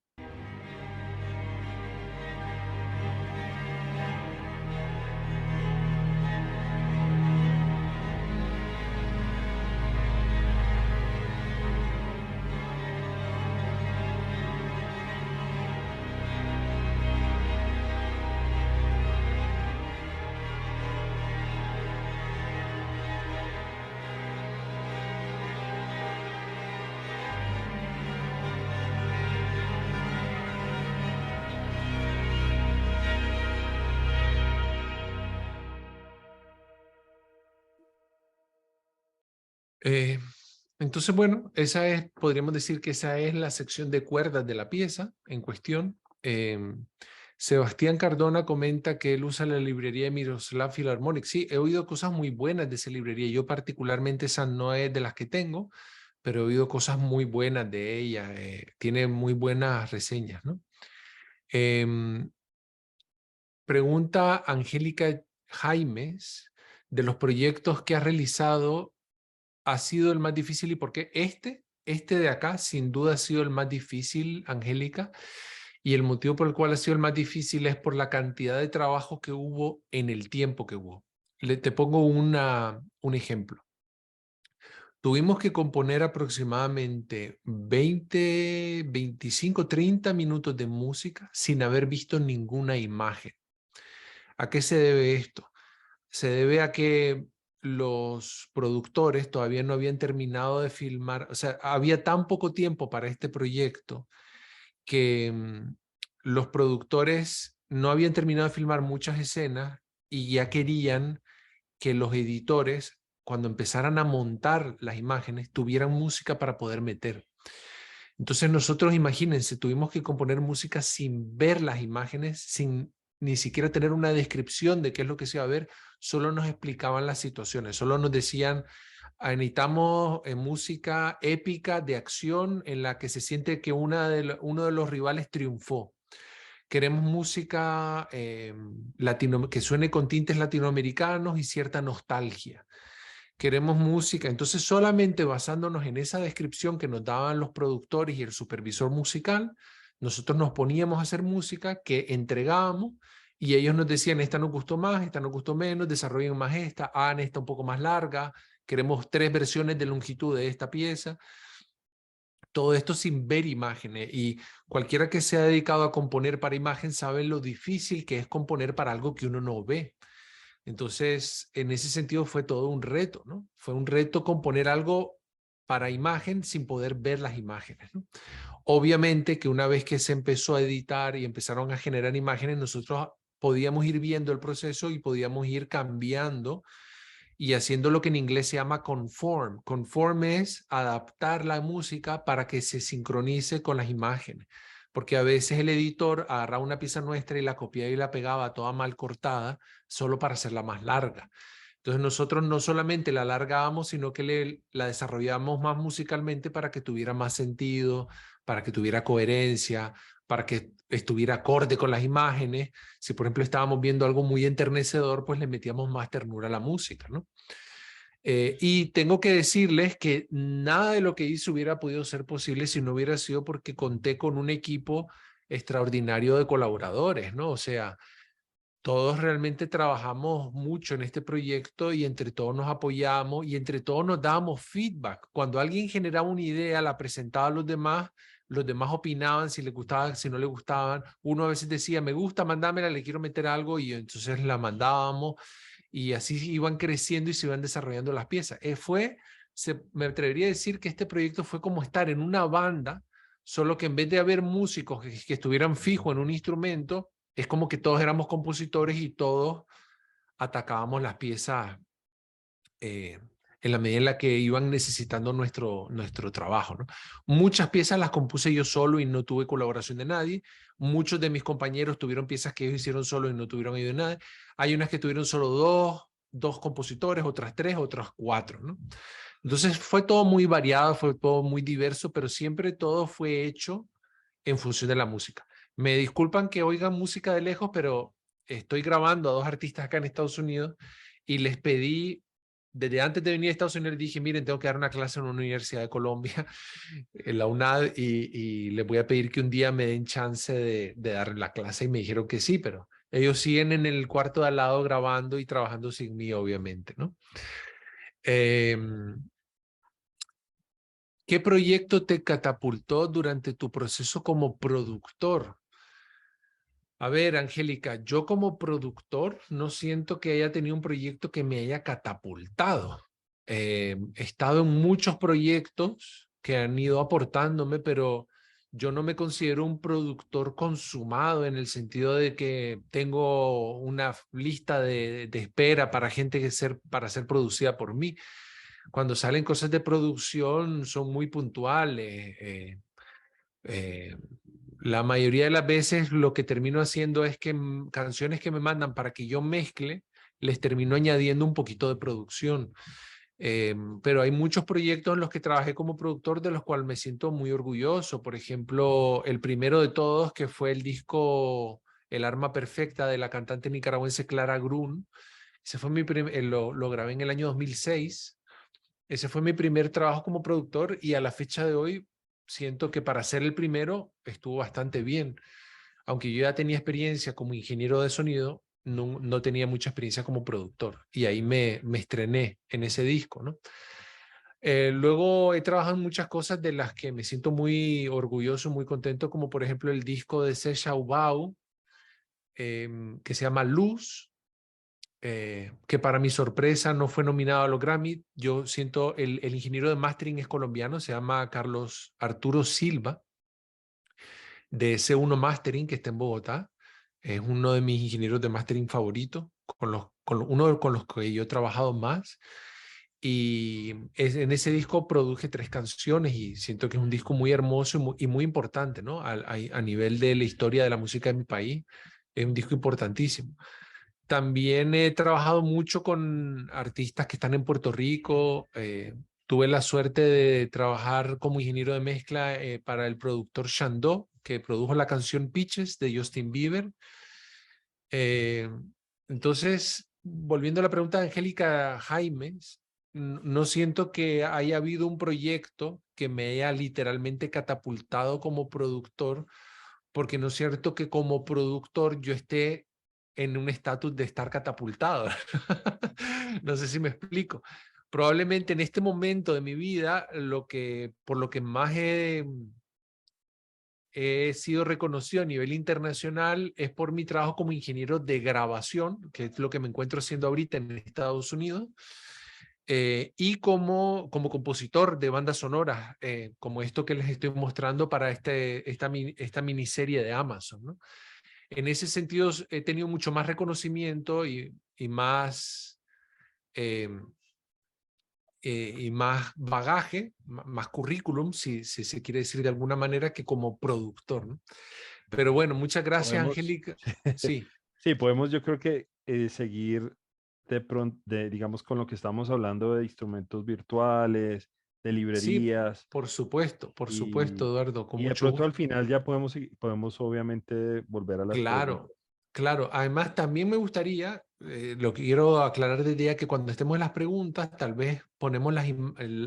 Entonces, bueno, podríamos decir que esa es la sección de cuerdas de la pieza en cuestión. Sebastián Cardona comenta que él usa la librería de Miroslav Philharmonic. Sí, he oído cosas muy buenas de esa librería. Yo particularmente esa no es de las que tengo, pero he oído cosas muy buenas de ella. Tiene muy buenas reseñas, ¿no? Pregunta Angélica Jaimes, de los proyectos que ha realizado, ¿ha sido el más difícil y por qué? Este de acá sin duda ha sido el más difícil, Angélica, y el motivo por el cual ha sido el más difícil es por la cantidad de trabajo que hubo en el tiempo que hubo. Te pongo un ejemplo. Tuvimos que componer aproximadamente 20, 25, 30 minutos de música sin haber visto ninguna imagen. ¿A qué se debe esto? Se debe a que los productores todavía no habían terminado de filmar, o sea, había tan poco tiempo para este proyecto que los productores no habían terminado de filmar muchas escenas y ya querían que los editores, cuando empezaran a montar las imágenes, tuvieran música para poder meter. Entonces nosotros, imagínense, tuvimos que componer música sin ver las imágenes, sin ni siquiera tener una descripción de qué es lo que se iba a ver, solo nos explicaban las situaciones, solo nos decían, necesitamos música épica de acción en la que se siente que uno de los rivales triunfó. Queremos música que suene con tintes latinoamericanos y cierta nostalgia. Queremos música, entonces solamente basándonos en esa descripción que nos daban los productores y el supervisor musical, nosotros nos poníamos a hacer música que entregábamos y ellos nos decían, esta nos gustó más, esta nos gustó menos, desarrollen más esta, hagan esta un poco más larga, queremos 3 versiones de longitud de esta pieza. Todo esto sin ver imágenes, y cualquiera que se ha dedicado a componer para imagen sabe lo difícil que es componer para algo que uno no ve. Entonces, en ese sentido fue todo un reto, ¿no? Fue un reto componer algo para imagen sin poder ver las imágenes, ¿no? Obviamente que una vez que se empezó a editar y empezaron a generar imágenes, nosotros podíamos ir viendo el proceso y podíamos ir cambiando y haciendo lo que en inglés se llama conform. Conform es adaptar la música para que se sincronice con las imágenes. Porque a veces el editor agarraba una pieza nuestra y la copiaba y la pegaba toda mal cortada, solo para hacerla más larga. Entonces nosotros no solamente la alargábamos, sino que la desarrollábamos más musicalmente para que tuviera más sentido, para que tuviera coherencia, para que estuviera acorde con las imágenes. Si por ejemplo estábamos viendo algo muy enternecedor, pues le metíamos más ternura a la música, ¿no? Y tengo que decirles que nada de lo que hice hubiera podido ser posible si no hubiera sido porque conté con un equipo extraordinario de colaboradores, ¿no? O sea, todos realmente trabajamos mucho en este proyecto y entre todos nos apoyamos y entre todos nos dábamos feedback. Cuando alguien generaba una idea, la presentaba a los demás opinaban si les gustaba, si no les gustaban. Uno a veces decía, me gusta, mándamela, le quiero meter algo, y entonces la mandábamos y así iban creciendo y se iban desarrollando las piezas. Me atrevería a decir que este proyecto fue como estar en una banda, solo que en vez de haber músicos que estuvieran fijos en un instrumento, es como que todos éramos compositores y todos atacábamos las piezas en la medida en la que iban necesitando nuestro trabajo, ¿no? Muchas piezas las compuse yo solo y no tuve colaboración de nadie. Muchos de mis compañeros tuvieron piezas que ellos hicieron solo y no tuvieron ayuda de nadie. Hay unas que tuvieron solo dos compositores, otras 3, otras 4, ¿no? Entonces fue todo muy variado, fue todo muy diverso, pero siempre todo fue hecho en función de la música. Me disculpan que oigan música de lejos, pero estoy grabando a 2 artistas acá en Estados Unidos y les pedí, desde antes de venir a Estados Unidos, les dije, miren, tengo que dar una clase en una universidad de Colombia, en la UNAD, y les voy a pedir que un día me den chance de dar la clase, y me dijeron que sí, pero ellos siguen en el cuarto de al lado grabando y trabajando sin mí, obviamente, ¿no? ¿Qué proyecto te catapultó durante tu proceso como productor? A ver, Angélica, yo como productor no siento que haya tenido un proyecto que me haya catapultado. He estado en muchos proyectos que han ido aportándome, pero yo no me considero un productor consumado en el sentido de que tengo una lista de espera para para ser producida por mí. Cuando salen cosas de producción son muy puntuales. La mayoría de las veces lo que termino haciendo es que canciones que me mandan para que yo mezcle, les termino añadiendo un poquito de producción. Pero hay muchos proyectos en los que trabajé como productor de los cuales me siento muy orgulloso. Por ejemplo, el primero de todos, que fue el disco El Arma Perfecta de la cantante nicaragüense Clara Grun. Ese fue lo grabé en el año 2006. Ese fue mi primer trabajo como productor y a la fecha de hoy siento que para ser el primero estuvo bastante bien. Aunque yo ya tenía experiencia como ingeniero de sonido, no tenía mucha experiencia como productor. Y ahí me estrené en ese disco, ¿no? Luego he trabajado en muchas cosas de las que me siento muy orgulloso, muy contento, como por ejemplo el disco de Sesha Ubau, que se llama Luz, que para mi sorpresa no fue nominado a los Grammy. Yo siento, el ingeniero de mastering es colombiano, se llama Carlos Arturo Silva, de C1 Mastering, que está en Bogotá. Es uno de mis ingenieros de mastering favoritos, uno con los que yo he trabajado más. Y en ese disco produje 3 canciones y siento que es un disco muy hermoso y muy importante, ¿no? A nivel de la historia de la música de mi país, es un disco importantísimo. También he trabajado mucho con artistas que están en Puerto Rico. Tuve la suerte de trabajar como ingeniero de mezcla para el productor Shandó, que produjo la canción Peaches de Justin Bieber. Entonces, volviendo a la pregunta de Angélica Jaimes, no siento que haya habido un proyecto que me haya literalmente catapultado como productor, porque no es cierto que como productor yo esté en un estatus de estar catapultado. No sé si me explico. Probablemente en este momento de mi vida, por lo que más he sido reconocido a nivel internacional es por mi trabajo como ingeniero de grabación, que es lo que me encuentro haciendo ahorita en Estados Unidos, y como compositor de bandas sonoras, como esto que les estoy mostrando para esta miniserie de Amazon, ¿no? En ese sentido he tenido mucho más reconocimiento y más bagaje, más currículum, si se quiere decir de alguna manera, que como productor, ¿no? Pero bueno, muchas gracias, Angélica. Sí. Sí, podemos, yo creo que seguir de pronto, digamos, con lo que estamos hablando de instrumentos virtuales, de Sí, librerías. por supuesto, Eduardo, con Y de mucho pronto gusto. al final ya podemos obviamente volver a las preguntas. Claro. Además, también me gustaría, lo que quiero aclarar desde ya, que cuando estemos en las preguntas, tal vez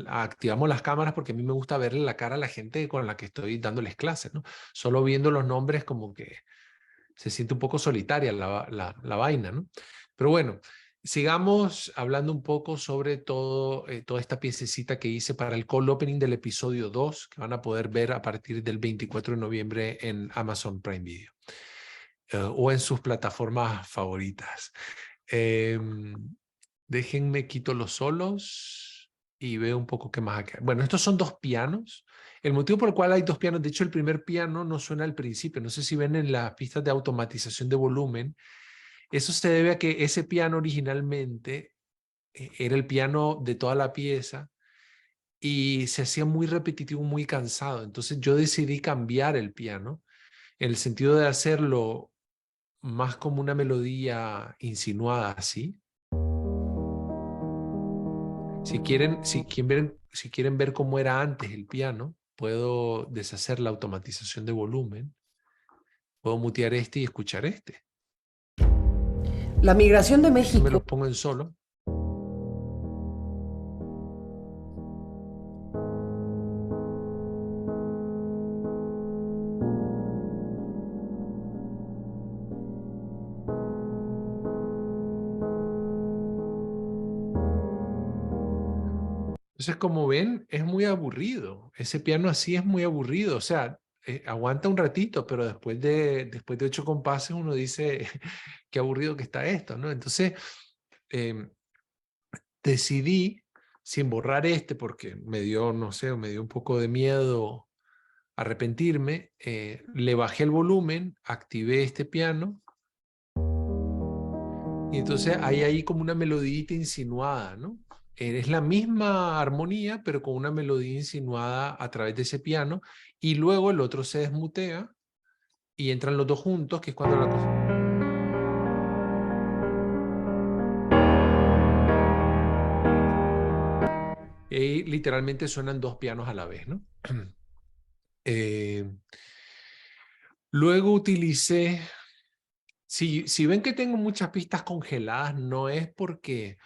activamos las cámaras, porque a mí me gusta verle la cara a la gente con la que estoy dándoles clases, ¿no? Solo viendo los nombres como que se siente un poco solitaria la vaina, ¿no? Pero bueno, sigamos hablando un poco sobre toda esta piececita que hice para el cold opening del episodio 2, que van a poder ver a partir del 24 de noviembre en Amazon Prime Video. O en sus plataformas favoritas. Déjenme quito los solos y veo un poco qué más acá. Bueno, estos son 2 pianos. El motivo por el cual hay 2 pianos, de hecho el primer piano no suena al principio, no sé si ven en las pistas de automatización de volumen, eso se debe a que ese piano originalmente era el piano de toda la pieza y se hacía muy repetitivo, muy cansado. Entonces yo decidí cambiar el piano en el sentido de hacerlo más como una melodía insinuada así. Si quieren ver cómo era antes el piano, puedo deshacer la automatización de volumen. Puedo mutear este y escuchar este. La migración de México. Me lo pongo en solo. Entonces, como ven, es muy aburrido. Ese piano así es muy aburrido. O sea, aguanta un ratito, pero después de 8 compases uno dice, qué aburrido que está esto, ¿no? Entonces, decidí, sin borrar porque me dio, no sé, me dio un poco de miedo arrepentirme, le bajé el volumen, activé este piano, y entonces hay ahí como una melodita insinuada, ¿no? Es la misma armonía, pero con una melodía insinuada a través de ese piano, y luego el otro se desmutea y entran los 2 juntos, que es cuando la cosa... Y literalmente suenan 2 pianos a la vez, ¿no? Luego utilicé... Si ven que tengo muchas pistas congeladas, no es porque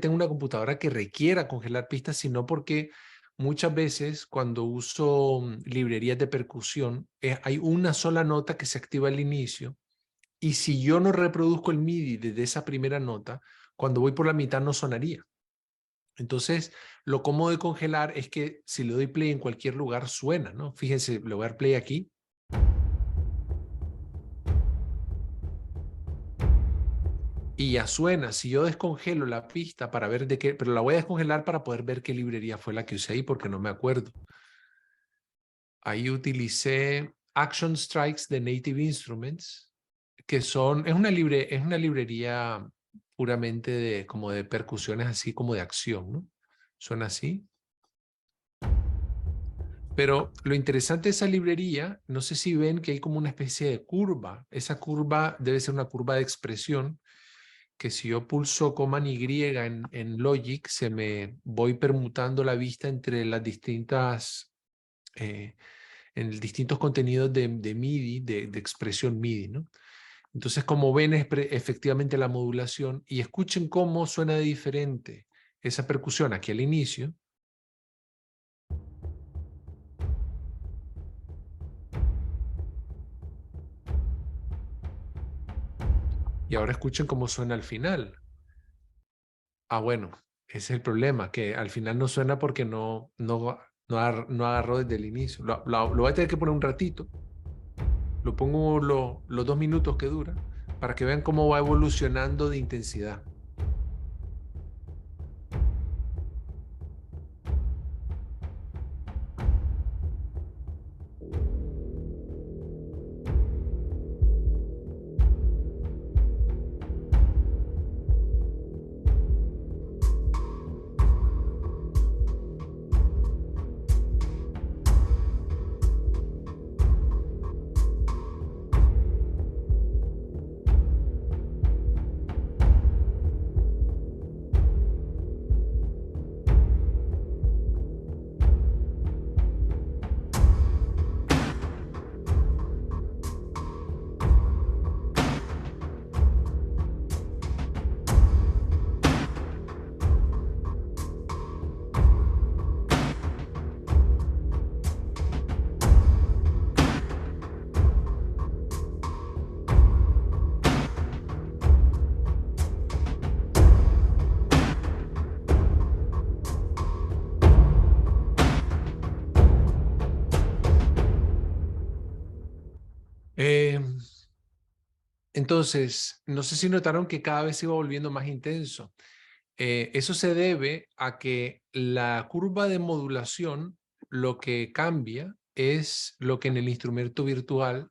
tengo una computadora que requiera congelar pistas, sino porque muchas veces cuando uso librerías de percusión, hay una sola nota que se activa al inicio, y si yo no reproduzco el MIDI desde esa primera nota, cuando voy por la mitad no sonaría. Entonces, lo cómodo de congelar es que si le doy play en cualquier lugar suena, ¿no? Fíjense, le voy a dar play aquí. Y ya suena. Si yo descongelo la pista para ver de qué, pero la voy a descongelar para poder ver qué librería fue la que usé ahí, porque no me acuerdo. Ahí utilicé Action Strikes de Native Instruments, que es una librería puramente como de percusiones, así como de acción, ¿no? Suena así. Pero lo interesante de esa librería, no sé si ven que hay como una especie de curva. Esa curva debe ser una curva de expresión, que si yo pulso Command Y en Logic, voy permutando la vista entre las distintas, en distintos contenidos de MIDI, de expresión MIDI, ¿no? Entonces, como ven, es efectivamente la modulación, y escuchen cómo suena de diferente esa percusión aquí al inicio. Y ahora escuchen cómo suena al final. Ah, bueno, ese es el problema, que al final no suena porque no agarró desde el inicio. Lo voy a tener que poner un ratito. Lo pongo los 2 minutos que dura, para que vean cómo va evolucionando de intensidad. Entonces, no sé si notaron que cada vez se iba volviendo más intenso. Eso se debe a que la curva de modulación, lo que cambia es lo que en el instrumento virtual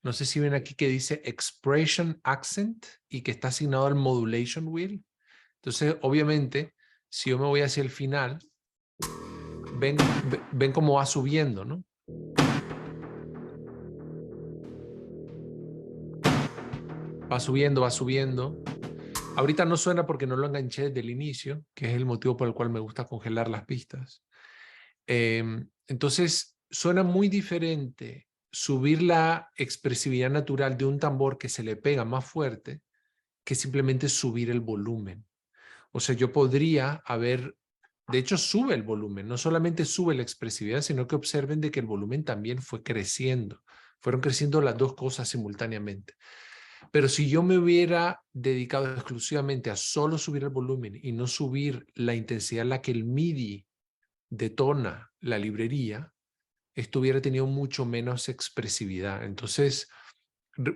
no sé si ven aquí que dice Expression Accent y que está asignado al Modulation Wheel. Entonces, obviamente, si yo me voy hacia el final, ven cómo va subiendo, ¿no? Va subiendo, va subiendo. Ahorita no suena porque no lo enganché desde el inicio, que es el motivo por el cual me gusta congelar las pistas. Entonces, suena muy diferente subir la expresividad natural de un tambor que se le pega más fuerte que simplemente subir el volumen. O sea, yo podría de hecho sube el volumen, no solamente sube la expresividad, sino que observen de que el volumen también fue creciendo. Fueron creciendo las dos cosas simultáneamente. Pero si yo me hubiera dedicado exclusivamente a solo subir el volumen y no subir la intensidad en la que el MIDI detona la librería, esto hubiera tenido mucho menos expresividad. Entonces,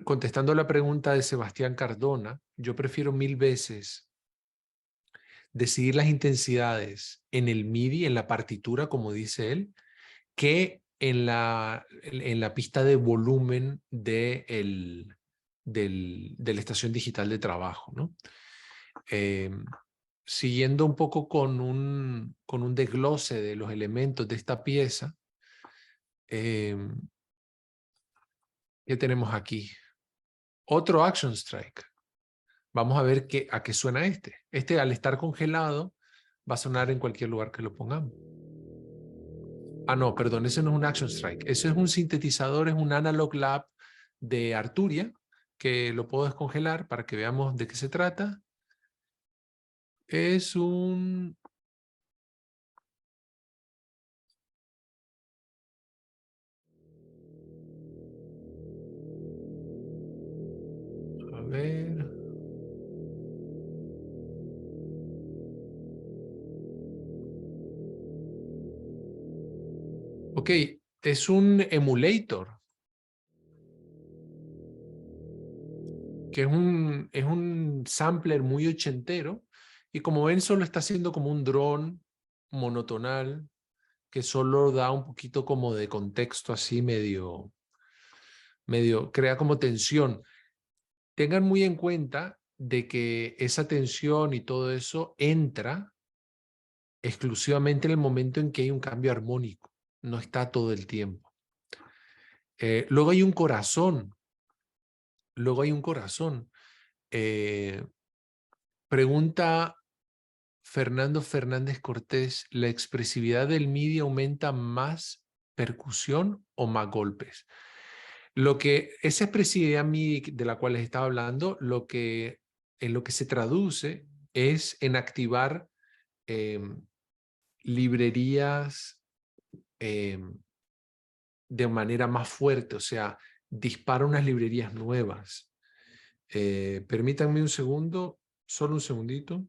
contestando la pregunta de Sebastián Cardona, yo prefiero 1000 veces decidir las intensidades en el MIDI, en la partitura, como dice él, que en la pista de volumen de la estación digital de trabajo, ¿no? Siguiendo un poco con un desglose de los elementos de esta pieza, ¿qué tenemos aquí? Otro Action Strike. Vamos a ver a qué suena este. Este, al estar congelado, va a sonar en cualquier lugar que lo pongamos. Ah, no, perdón, ese no es un Action Strike. Ese es un sintetizador, es un Analog Lab de Arturia, que lo puedo descongelar para que veamos de qué se trata. Es un... A ver... Ok, es un emulator. Que es un sampler muy ochentero. Y como ven, solo está haciendo como un drone monotonal que solo da un poquito como de contexto así medio, crea como tensión. Tengan muy en cuenta de que esa tensión y todo eso entra exclusivamente en el momento en que hay un cambio armónico. No está todo el tiempo. Luego hay un corazón. Pregunta Fernando Fernández Cortés, ¿la expresividad del MIDI aumenta más percusión o más golpes? Esa expresividad MIDI de la cual les estaba hablando, en lo que se traduce es en activar librerías de manera más fuerte, o sea, dispara unas librerías nuevas. Permítanme un segundo, solo un segundito.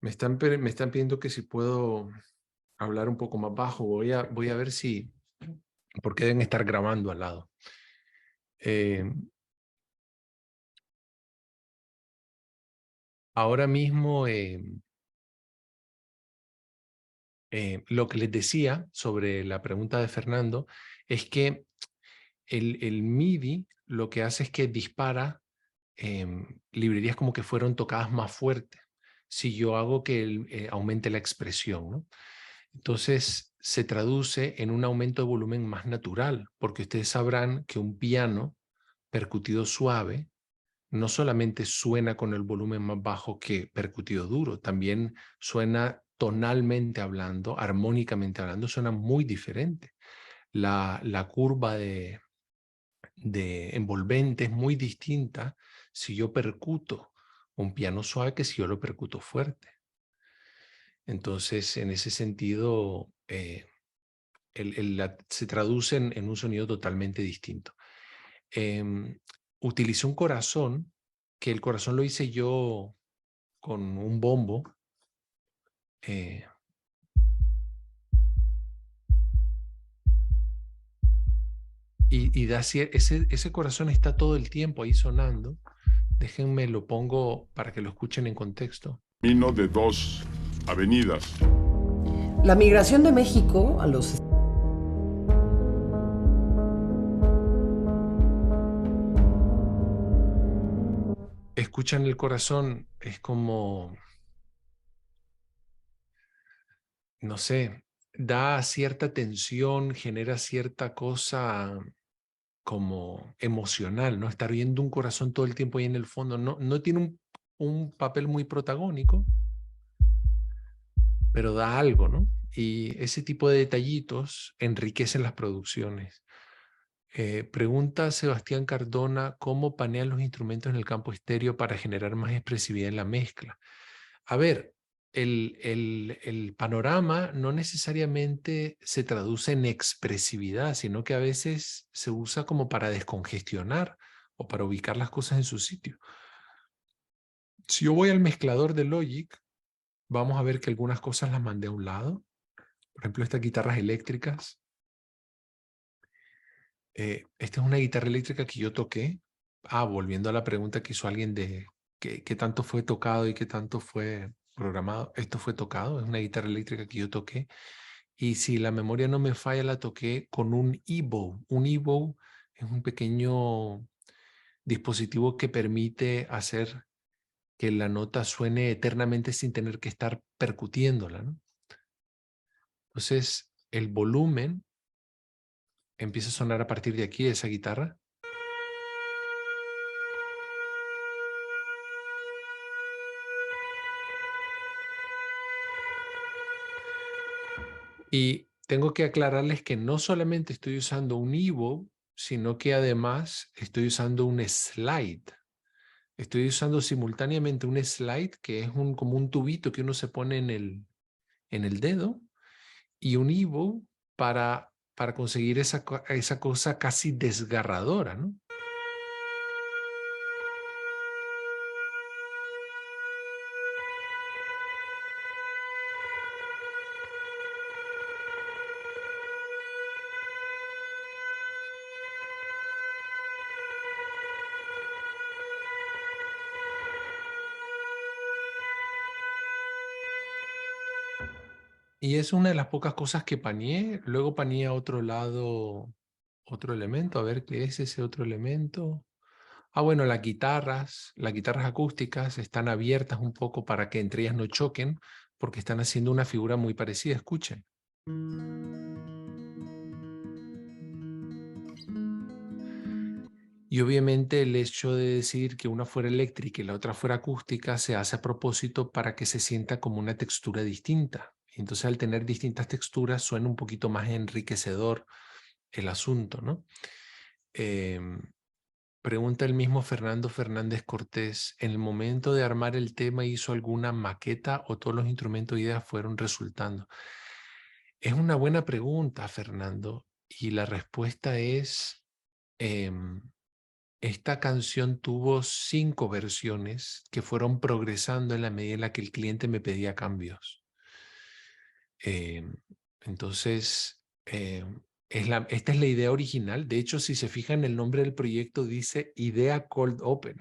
Me están pidiendo que si puedo hablar un poco más bajo. Voy a ver si, porque deben estar grabando al lado. Ahora mismo, lo que les decía sobre la pregunta de Fernando es que el MIDI lo que hace es que dispara librerías como que fueron tocadas más fuerte. Si yo hago que aumente la expresión, ¿no? Entonces se traduce en un aumento de volumen más natural, porque ustedes sabrán que un piano percutido suave no solamente suena con el volumen más bajo que percutido duro, también suena tonalmente hablando, armónicamente hablando, suena muy diferente. La curva de envolvente es muy distinta si yo percuto un piano suave que si yo lo percuto fuerte. Entonces, en ese sentido, se traduce en un sonido totalmente distinto. Utilicé un corazón, que el corazón lo hice yo con un bombo. Y ese corazón está todo el tiempo ahí sonando. Déjenme lo pongo para que lo escuchen en contexto. Camino de dos avenidas. La migración de México a los escuchan el corazón, es como, no sé, da cierta tensión, genera cierta cosa como emocional, ¿no? Estar viendo un corazón todo el tiempo ahí en el fondo, no tiene un papel muy protagónico, pero da algo, ¿no? Y ese tipo de detallitos enriquecen las producciones. Pregunta Sebastián Cardona, ¿cómo panean los instrumentos en el campo estéreo para generar más expresividad en la mezcla? A ver, el panorama no necesariamente se traduce en expresividad, sino que a veces se usa como para descongestionar o para ubicar las cosas en su sitio. Si yo voy al mezclador de Logic, vamos a ver que algunas cosas las mandé a un lado. Por ejemplo, estas guitarras eléctricas. Esta es una guitarra eléctrica que yo toqué. Volviendo a la pregunta que hizo alguien de qué tanto fue tocado y qué tanto fue programado. Esto fue tocado, es una guitarra eléctrica que yo toqué. Y si la memoria no me falla, la toqué con un EBow. Un EBow es un pequeño dispositivo que permite hacer que la nota suene eternamente sin tener que estar percutiéndola, ¿no? Entonces, el volumen empieza a sonar a partir de aquí, de esa guitarra. Y tengo que aclararles que no solamente estoy usando un EBow, sino que además estoy usando un slide. Estoy usando simultáneamente un slide, que es como un tubito que uno se pone en el dedo, y un EBow para conseguir esa cosa casi desgarradora, ¿no? Y es una de las pocas cosas que paneé. Luego paneé a otro lado otro elemento. A ver qué es ese otro elemento. Bueno, las guitarras acústicas están abiertas un poco para que entre ellas no choquen, porque están haciendo una figura muy parecida. Escuchen. Y obviamente el hecho de decir que una fuera eléctrica y la otra fuera acústica se hace a propósito para que se sienta como una textura distinta. Entonces, al tener distintas texturas suena un poquito más enriquecedor el asunto, ¿no? Pregunta el mismo Fernando Fernández Cortés, ¿en el momento de armar el tema hizo alguna maqueta o todos los instrumentos e ideas fueron resultando? Es una buena pregunta, Fernando, y la respuesta es, esta canción tuvo 5 versiones que fueron progresando en la medida en la que el cliente me pedía cambios. Entonces, esta es la idea original. De hecho, si se fijan, el nombre del proyecto dice Idea Cold Open,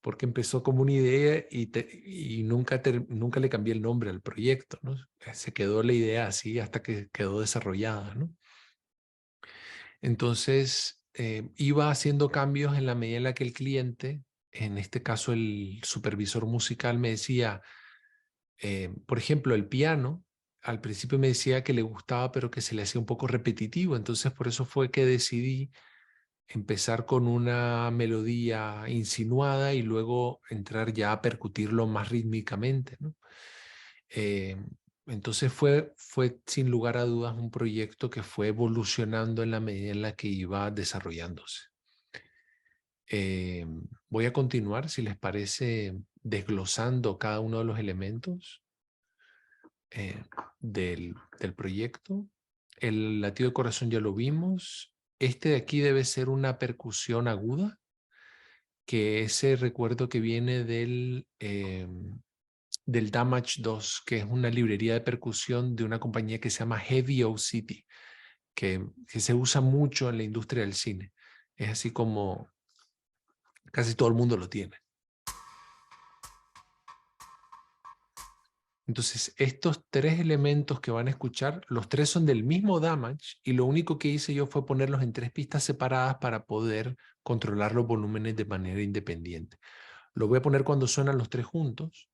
porque empezó como una idea y nunca le cambié el nombre al proyecto, ¿no? Se quedó la idea así hasta que quedó desarrollada, ¿no? Entonces, iba haciendo cambios en la medida en la que el cliente, en este caso el supervisor musical, me decía, por ejemplo, el piano, al principio me decía que le gustaba, pero que se le hacía un poco repetitivo. Entonces, por eso fue que decidí empezar con una melodía insinuada y luego entrar ya a percutirlo más rítmicamente, ¿no? Entonces fue sin lugar a dudas un proyecto que fue evolucionando en la medida en la que iba desarrollándose. Voy a continuar, si les parece, desglosando cada uno de los elementos del proyecto. El latido de corazón ya lo vimos. Este de aquí debe ser una percusión aguda, que ese recuerdo que viene del Damage 2, que es una librería de percusión de una compañía que se llama Heavy O-City, que se usa mucho en la industria del cine. Es así como casi todo el mundo lo tiene. Entonces, estos 3 elementos que van a escuchar, los 3 son del mismo Damage y lo único que hice yo fue ponerlos en 3 pistas separadas para poder controlar los volúmenes de manera independiente. Lo voy a poner cuando suenan los 3 juntos.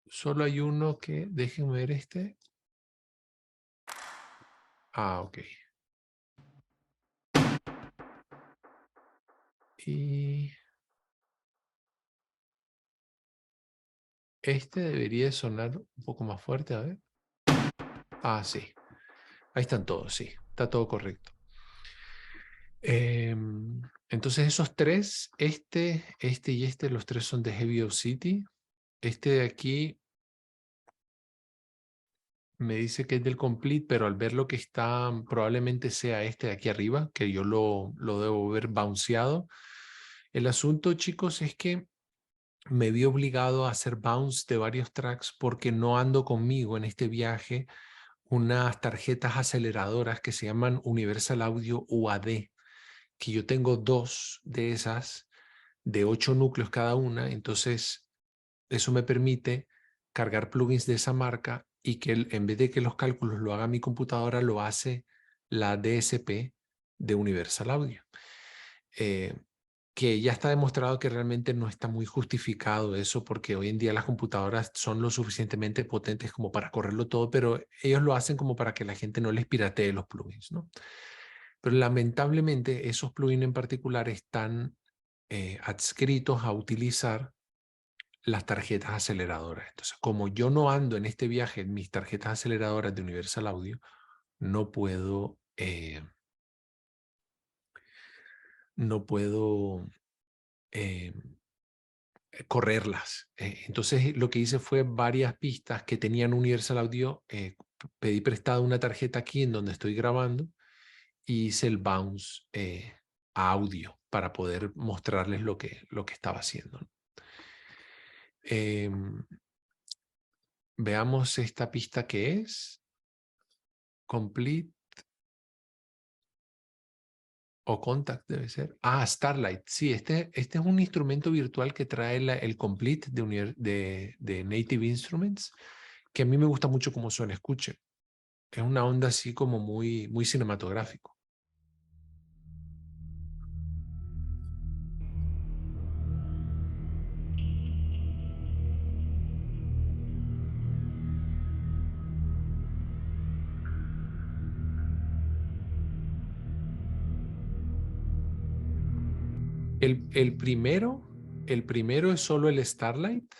Solo hay uno que, déjenme ver este. Ok. Y este debería sonar un poco más fuerte, a ver. Sí. Ahí están todos, sí. Está todo correcto. Entonces esos 3, este y este, los 3 son de Heavy O-City. Este de aquí me dice que es del Complete, pero al ver lo que está, probablemente sea este de aquí arriba, que yo lo debo ver bounceado. El asunto, chicos, es que me vi obligado a hacer bounce de varios tracks porque no ando conmigo en este viaje unas tarjetas aceleradoras que se llaman Universal Audio UAD, que yo tengo 2 de esas, de 8 núcleos cada una. Entonces eso me permite cargar plugins de esa marca y que en vez de que los cálculos lo haga mi computadora, lo hace la DSP de Universal Audio. Que ya está demostrado que realmente no está muy justificado eso, porque hoy en día las computadoras son lo suficientemente potentes como para correrlo todo, pero ellos lo hacen como para que la gente no les piratee los plugins, ¿no? Pero lamentablemente esos plugins en particular están adscritos a utilizar las tarjetas aceleradoras. Entonces, como yo no ando en este viaje en mis tarjetas aceleradoras de Universal Audio, no puedo correrlas. Entonces lo que hice fue varias pistas que tenían Universal Audio, pedí prestado una tarjeta aquí en donde estoy grabando y hice el bounce a audio para poder mostrarles lo que estaba haciendo. Veamos esta pista que es Complete. O Contact debe ser. Ah, Starlight. Sí, este es un instrumento virtual que trae el Complete de Native Instruments, que a mí me gusta mucho cómo suena. Escuche. Es una onda así como muy, muy cinematográfico. El primero es solo el Starlight,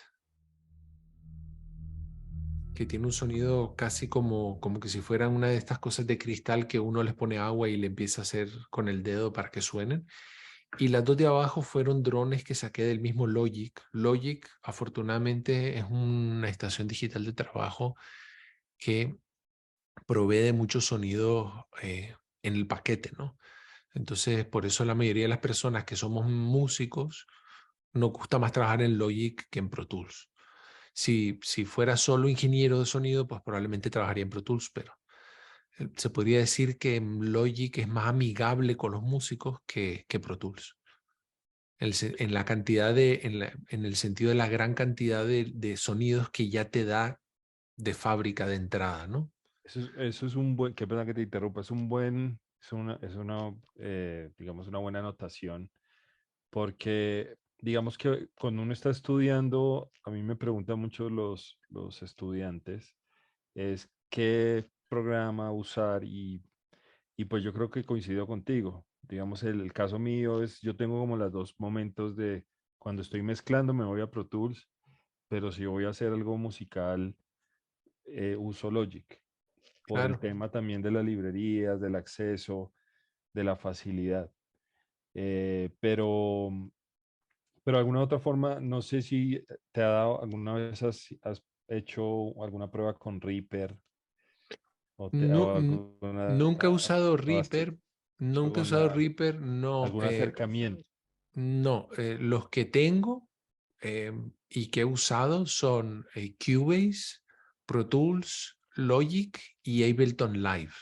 que tiene un sonido casi como que si fuera una de estas cosas de cristal que uno les pone agua y le empieza a hacer con el dedo para que suenen. Y las dos de abajo fueron drones que saqué del mismo Logic. Logic, afortunadamente, es una estación digital de trabajo que provee de muchos sonidos en el paquete, ¿no? Entonces, por eso la mayoría de las personas que somos músicos nos gusta más trabajar en Logic que en Pro Tools. Si fuera solo ingeniero de sonido, pues probablemente trabajaría en Pro Tools, pero se podría decir que Logic es más amigable con los músicos que Pro Tools. En la cantidad en el sentido de la gran cantidad de sonidos que ya te da de fábrica de entrada, ¿no? Eso es un buen, qué pena que te interrumpa, digamos, una buena anotación, porque digamos que cuando uno está estudiando, a mí me preguntan mucho los estudiantes, es qué programa usar y pues yo creo que coincido contigo. Digamos, el caso mío es, yo tengo como los dos momentos de cuando estoy mezclando me voy a Pro Tools, pero si voy a hacer algo musical, uso Logic por el Claro. tema también de las librerías, del acceso, de la facilidad. Pero de alguna otra forma, no sé si te ha dado, alguna vez has hecho alguna prueba con Reaper No, o alguna, nunca he usado o has Reaper, hecho nunca he con usado Reaper, no. algún acercamiento. No, los que tengo y que he usado son Cubase, Pro Tools, Logic y Ableton Live.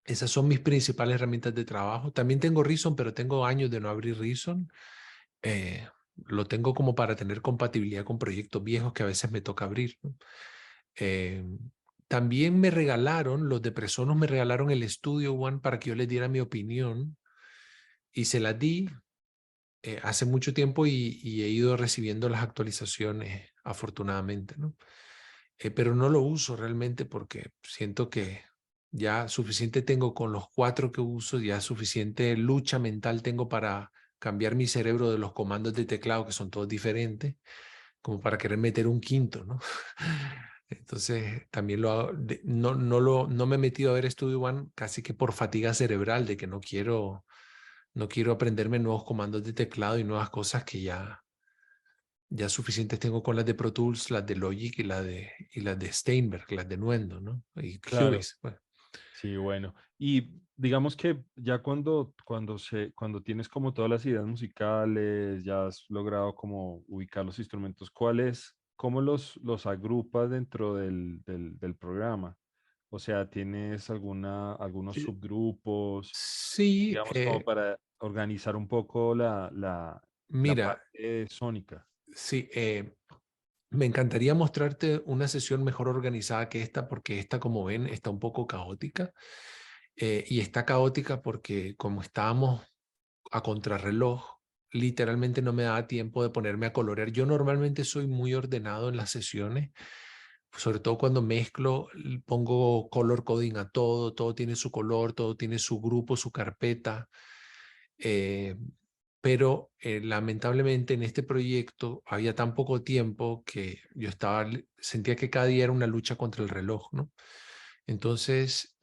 Esas son mis principales herramientas de trabajo. También tengo Reason, pero tengo años de no abrir Reason. Lo tengo como para tener compatibilidad con proyectos viejos que a veces me toca abrir, ¿no? Eh, También me regalaron, los de Presonus me regalaron el Studio One para que yo les diera mi opinión y se las di hace mucho tiempo y he ido recibiendo las actualizaciones afortunadamente, ¿no? Pero no lo uso realmente porque siento que ya suficiente tengo con los 4 que uso, ya suficiente lucha mental tengo para cambiar mi cerebro de los comandos de teclado que son todos diferentes, como para querer meter un quinto, ¿no? Entonces también lo hago, no me he metido a ver Studio One casi que por fatiga cerebral de que no quiero aprenderme nuevos comandos de teclado y nuevas cosas que ya suficientes tengo con las de Pro Tools, las de Logic y las de Steinberg, las de Nuendo, ¿no? Y Claro, Cubase. Bueno. sí, bueno. Y digamos que ya cuando tienes como todas las ideas musicales, ya has logrado como ubicar los instrumentos, cómo los agrupas dentro del programa? O sea, ¿tienes algunos subgrupos, Sí, digamos, como para organizar un poco la mira, parte sónica? sí, me encantaría mostrarte una sesión mejor organizada que esta, porque esta, como ven, está un poco caótica. Y está caótica porque como estábamos a contrarreloj, literalmente no me daba tiempo de ponerme a colorear. Yo normalmente soy muy ordenado en las sesiones, sobre todo cuando mezclo, pongo color coding a todo, todo tiene su color, todo tiene su grupo, su carpeta. Eh, pero lamentablemente en este proyecto había tan poco tiempo que yo sentía que cada día era una lucha contra el reloj, ¿no? Entonces,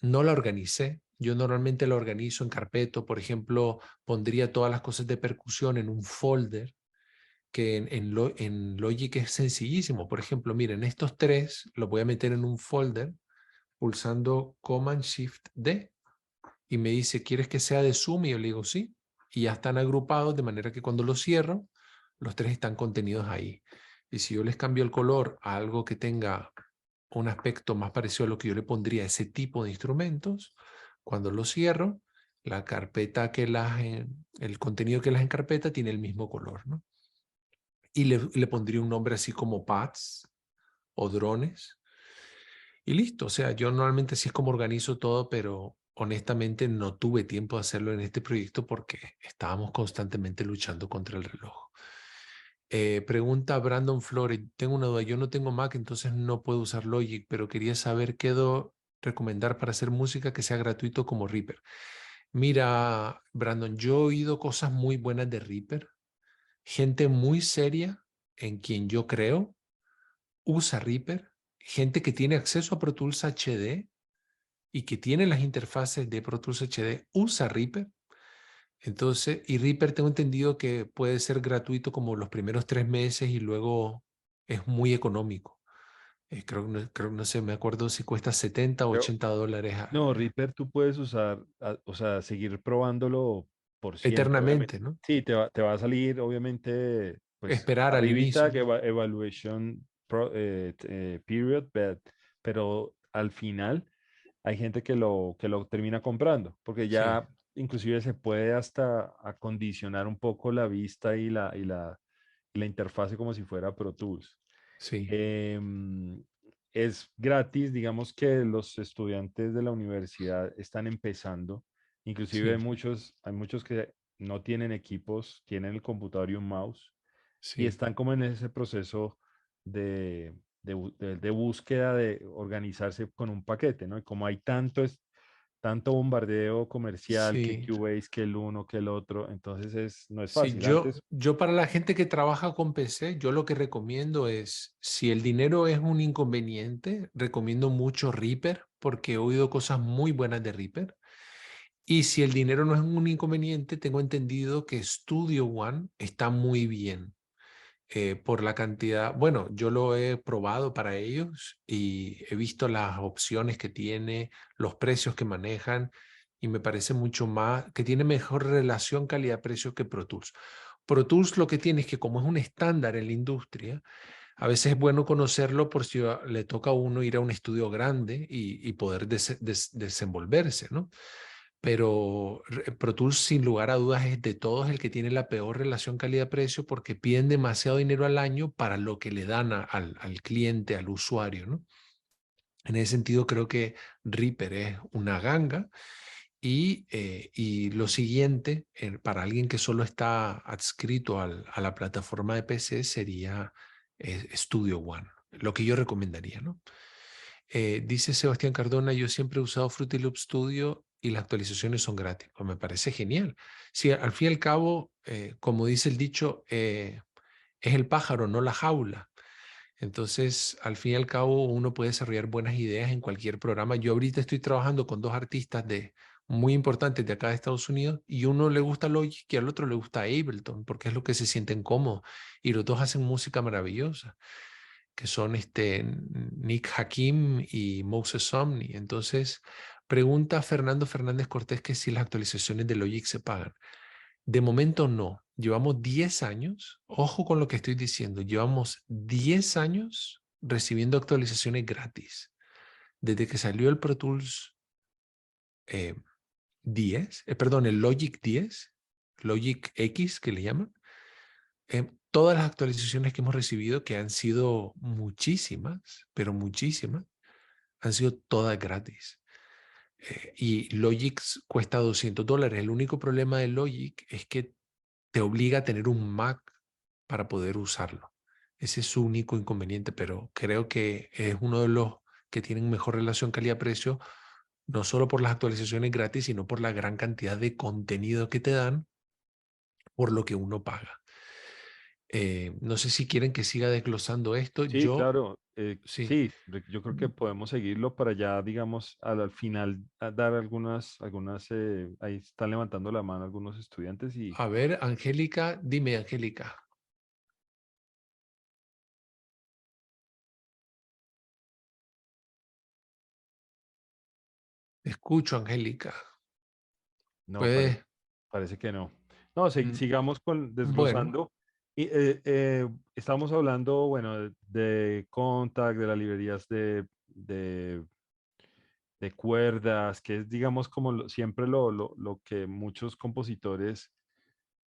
no la organicé. Yo normalmente la organizo en carpeto. Por ejemplo, pondría todas las cosas de percusión en un folder que en Logic es sencillísimo. Por ejemplo, miren, estos 3 los voy a meter en un folder pulsando Command-Shift-D y me dice, ¿quieres que sea de Zoom? Y yo le digo, sí. Y ya están agrupados de manera que cuando los cierro, los 3 están contenidos ahí. Y si yo les cambio el color a algo que tenga un aspecto más parecido a lo que yo le pondría a ese tipo de instrumentos, cuando lo cierro, la carpeta el contenido que las encarpeta tiene el mismo color, ¿no? Y le pondría un nombre así como pads o drones. Y listo, o sea, yo normalmente así es como organizo todo, pero honestamente no tuve tiempo de hacerlo en este proyecto porque estábamos constantemente luchando contra el reloj. Pregunta Brandon Flores, tengo una duda, yo no tengo Mac, entonces no puedo usar Logic, pero quería saber qué recomendar para hacer música que sea gratuito como Reaper. Mira, Brandon, yo he oído cosas muy buenas de Reaper, gente muy seria en quien yo creo usa Reaper, gente que tiene acceso a Pro Tools HD y que tiene las interfaces de Pro Tools HD usa Reaper. Entonces, y Reaper tengo entendido que puede ser gratuito como los primeros 3 meses y luego es muy económico. Creo, no sé, me acuerdo si cuesta 70 o Pero, $80. no, Reaper tú puedes usar, o sea, seguir probándolo por siempre, obviamente. Eternamente, ¿no? Sí, te va a salir, obviamente, pues Esperar al arribita inicio. que evaluation period, pero al final hay gente que lo termina comprando, porque Sí, ya inclusive se puede hasta acondicionar un poco la vista y la interfase como si fuera Pro Tools. sí, Em, es gratis, digamos que los estudiantes de la universidad están empezando, inclusive sí, hay muchos que no tienen equipos, tienen el computador y un mouse y sí. están como en ese proceso de búsqueda de organizarse con un paquete, ¿no? Y como hay tanto bombardeo comercial, que Sí, Cubase, que el uno, que el otro, entonces no es sí, fácil. Antes, yo para la gente que trabaja con PC, yo lo que recomiendo es, si el dinero es un inconveniente, recomiendo mucho Reaper porque he oído cosas muy buenas de Reaper. Y si el dinero no es un inconveniente, tengo entendido que Studio One está muy bien por la cantidad. Bueno, yo lo he probado para ellos y he visto las opciones que tiene, los precios que manejan y me parece mucho más, que tiene mejor relación calidad-precio que Pro Tools. Pro Tools lo que tiene es que como es un estándar en la industria, a veces es bueno conocerlo por si le toca a uno ir a un estudio grande y poder desenvolverse, ¿no? Pero Pro Tools sin lugar a dudas es de todos el que tiene la peor relación calidad-precio porque piden demasiado dinero al año para lo que le dan al cliente, al usuario, ¿no? En ese sentido creo que Reaper es una ganga y lo siguiente, para alguien que solo está adscrito a la plataforma de PC sería Studio One, lo que yo recomendaría, ¿no? Dice Sebastián Cardona, yo siempre he usado Fruity Loop Studio y las actualizaciones son gratis. Pues me parece genial. Sí, al fin y al cabo, como dice el dicho, es el pájaro, no la jaula. Entonces, al fin y al cabo, uno puede desarrollar buenas ideas en cualquier programa. Yo ahorita estoy trabajando con 2 artistas muy importantes de acá de Estados Unidos y uno le gusta Logic y al otro le gusta Ableton porque es lo que se sienten cómodos y los dos hacen música maravillosa que son Nick Hakim y Moses Somni. Entonces, pregunta Fernando Fernández Cortés que si las actualizaciones de Logic se pagan. De momento no. Llevamos 10 años, ojo con lo que estoy diciendo, llevamos 10 años recibiendo actualizaciones gratis. Desde que salió el Pro Tools 10, perdón, el Logic 10, Logic X que le llaman, todas las actualizaciones que hemos recibido, que han sido muchísimas, pero muchísimas, han sido todas gratis. Y Logic cuesta $200. El único problema de Logic es que te obliga a tener un Mac para poder usarlo. Ese es su único inconveniente, pero creo que es uno de los que tienen mejor relación calidad-precio, no solo por las actualizaciones gratis, sino por la gran cantidad de contenido que te dan por lo que uno paga. No sé si quieren que siga desglosando esto. sí, Yo, claro. sí. Sí, yo creo que podemos seguirlo para ya, digamos, al final dar ahí están levantando la mano algunos estudiantes y A ver, Angélica, dime, Angélica. Te escucho, Angélica. no, Puedes. parece que no. No, sigamos con Bueno, desglosando. Y estamos hablando, bueno, de Contact, de las librerías de de cuerdas, que es, digamos, como siempre lo que muchos compositores